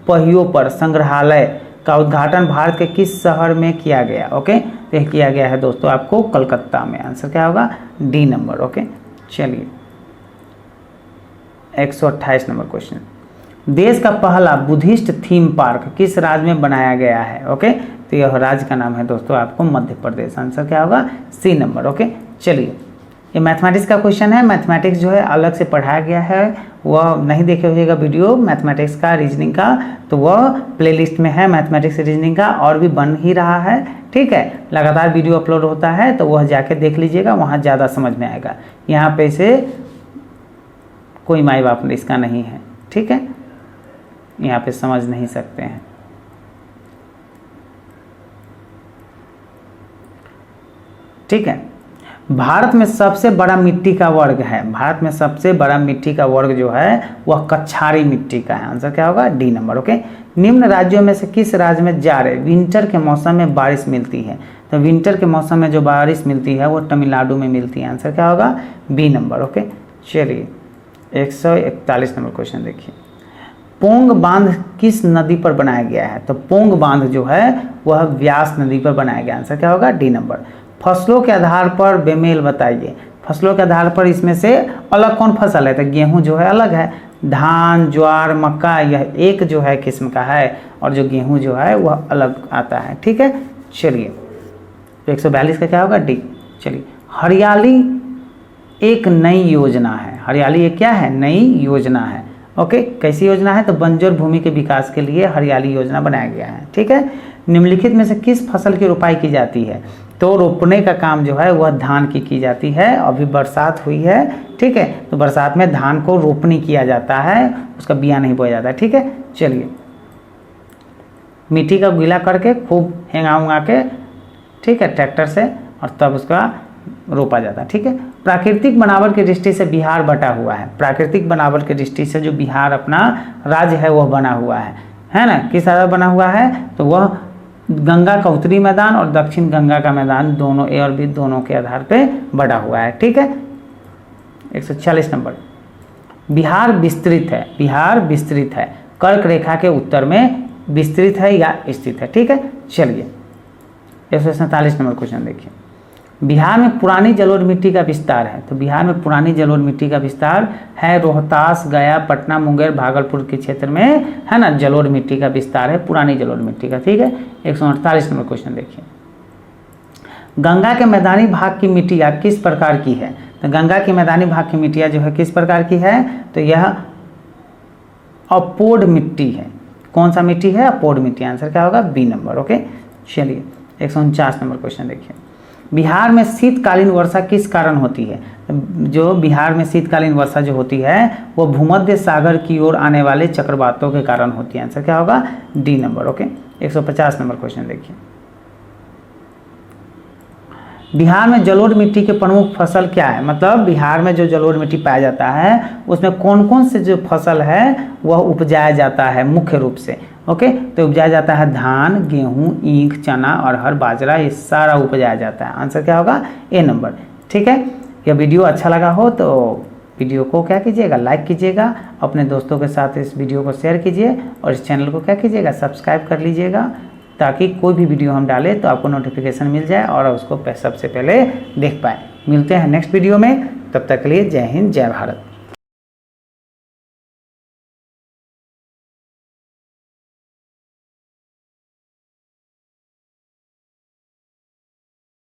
पहियों पर संग्रहालय का उद्घाटन भारत के किस शहर में किया गया? ओके, तो यह किया गया है दोस्तों आपको कलकत्ता में। आंसर क्या होगा? D number. ओके, चलिए 128 नंबर क्वेश्चन। देश का पहला बुद्धिस्ट थीम पार्क किस राज्य में बनाया गया है? ओके, तो यह राज्य का नाम है दोस्तों आपको मध्य प्रदेश। आंसर क्या होगा? C number. ओके, चलिए ये मैथमेटिक्स का क्वेश्चन है। मैथमेटिक्स जो है अलग से पढ़ाया गया है, वह नहीं देखे होइएगा वीडियो मैथमेटिक्स का रीजनिंग का, तो वह प्लेलिस्ट में है मैथमेटिक्स रीजनिंग का, और भी बन ही रहा है। ठीक है, लगातार वीडियो अपलोड होता है तो वह जाके देख लीजिएगा, वहाँ ज़्यादा समझ में आएगा। यहाँ पे से कोई माई बाप इसका नहीं है। ठीक है, यहाँ पे समझ नहीं सकते हैं। ठीक है, भारत में सबसे बड़ा मिट्टी का वर्ग है, भारत में सबसे बड़ा मिट्टी का वर्ग जो है वह कछारी मिट्टी का है। आंसर क्या होगा? D number. ओके, निम्न राज्यों में से किस राज्य में जाड़े विंटर के मौसम में बारिश मिलती है? तो विंटर के मौसम में जो बारिश मिलती है वो तमिलनाडु में मिलती है। आंसर क्या होगा? B number. ओके, चलिए 141 नंबर क्वेश्चन देखिए। पोंग बांध किस नदी पर बनाया गया है? तो पोंग बांध जो है वह व्यास नदी पर बनाया गया। आंसर क्या होगा? D number. फसलों के आधार पर बेमेल बताइए। फसलों के आधार पर इसमें से अलग कौन फसल है? तो गेहूं जो है अलग है, धान, ज्वार, मक्का यह एक जो है किस्म का है, और जो गेहूं जो है वह अलग आता है। ठीक है, चलिए 142 का क्या होगा? डी। चलिए, हरियाली एक नई योजना है। हरियाली एक क्या है? नई योजना है। ओके, कैसी योजना है? तो बंजर भूमि के विकास के लिए हरियाली योजना बनाया गया है। ठीक है, निम्नलिखित में से किस फसल की रोपाई की जाती है? तो रोपने का काम जो है वह धान की जाती है। अभी बरसात हुई है, ठीक है, तो बरसात में धान को रोपनी किया जाता है, उसका बिया नहीं बोया जाता है। ठीक है, चलिए, मिट्टी का गीला करके खूब हेंगा उंगा के, ठीक है, ट्रैक्टर से, और तब उसका रोपा जाता है। ठीक है, प्राकृतिक बनावट की दृष्टि से बिहार बटा हुआ है। प्राकृतिक बनावट की दृष्टि से जो बिहार अपना राज्य है वह बना हुआ है ना? किस आधार बना हुआ है? तो वह गंगा का उत्तरी मैदान और दक्षिण गंगा का मैदान दोनों, ए और बी दोनों के आधार पे बढ़ा हुआ है। ठीक है, 140 नंबर। बिहार विस्तृत है, बिहार विस्तृत है, कर्क रेखा के उत्तर में विस्तृत है या स्थित है। ठीक है, चलिए 147 नंबर क्वेश्चन देखिए। बिहार में पुरानी जलोढ़ मिट्टी का विस्तार है। तो बिहार में पुरानी जलोढ़ मिट्टी का विस्तार है रोहतास, गया, पटना, मुंगेर, भागलपुर के क्षेत्र में है ना, जलोढ़ मिट्टी का विस्तार है, पुरानी जलोढ़ मिट्टी का। ठीक है, 148 नंबर क्वेश्चन देखिए। गंगा के मैदानी भाग की मिट्टियाँ किस प्रकार की है? तो गंगा की मैदानी भाग की मिट्टियाँ जो है किस प्रकार की है? तो यह अपोड मिट्टी है। कौन सा मिट्टी है? अपोड मिट्टी। आंसर क्या होगा? B number. ओके, चलिए 149 नंबर क्वेश्चन देखिए। बिहार में शीतकालीन वर्षा किस कारण होती है? जो बिहार में शीतकालीन वर्षा जो होती है वो भूमध्य सागर की ओर आने वाले चक्रवातों के कारण होती है। आंसर क्या होगा? D number. Okay, 150 number question देखिए। बिहार में जलोढ़ मिट्टी के प्रमुख फसल क्या है? मतलब बिहार में जो जलोढ़ मिट्टी पाया जाता है उसमें कौन कौन से जो फसल है वह उपजाया जाता है मुख्य रूप से? ओके, तो उपजाया जाता है धान, गेहूं, ईख, चना, अरहर, बाजरा, ये सारा उपजाया जाता है। आंसर क्या होगा? ए नंबर। ठीक है, यह वीडियो अच्छा लगा हो तो वीडियो को क्या कीजिएगा? लाइक कीजिएगा, अपने दोस्तों के साथ इस वीडियो को शेयर कीजिए, और इस चैनल को क्या कीजिएगा? सब्सक्राइब कर लीजिएगा, ताकि कोई भी वीडियो हम डालें तो आपको नोटिफिकेशन मिल जाए और उसको सबसे पहले देख पाए। मिलते हैं नेक्स्ट वीडियो में, तब तक के लिए जय हिंद, जय भारत।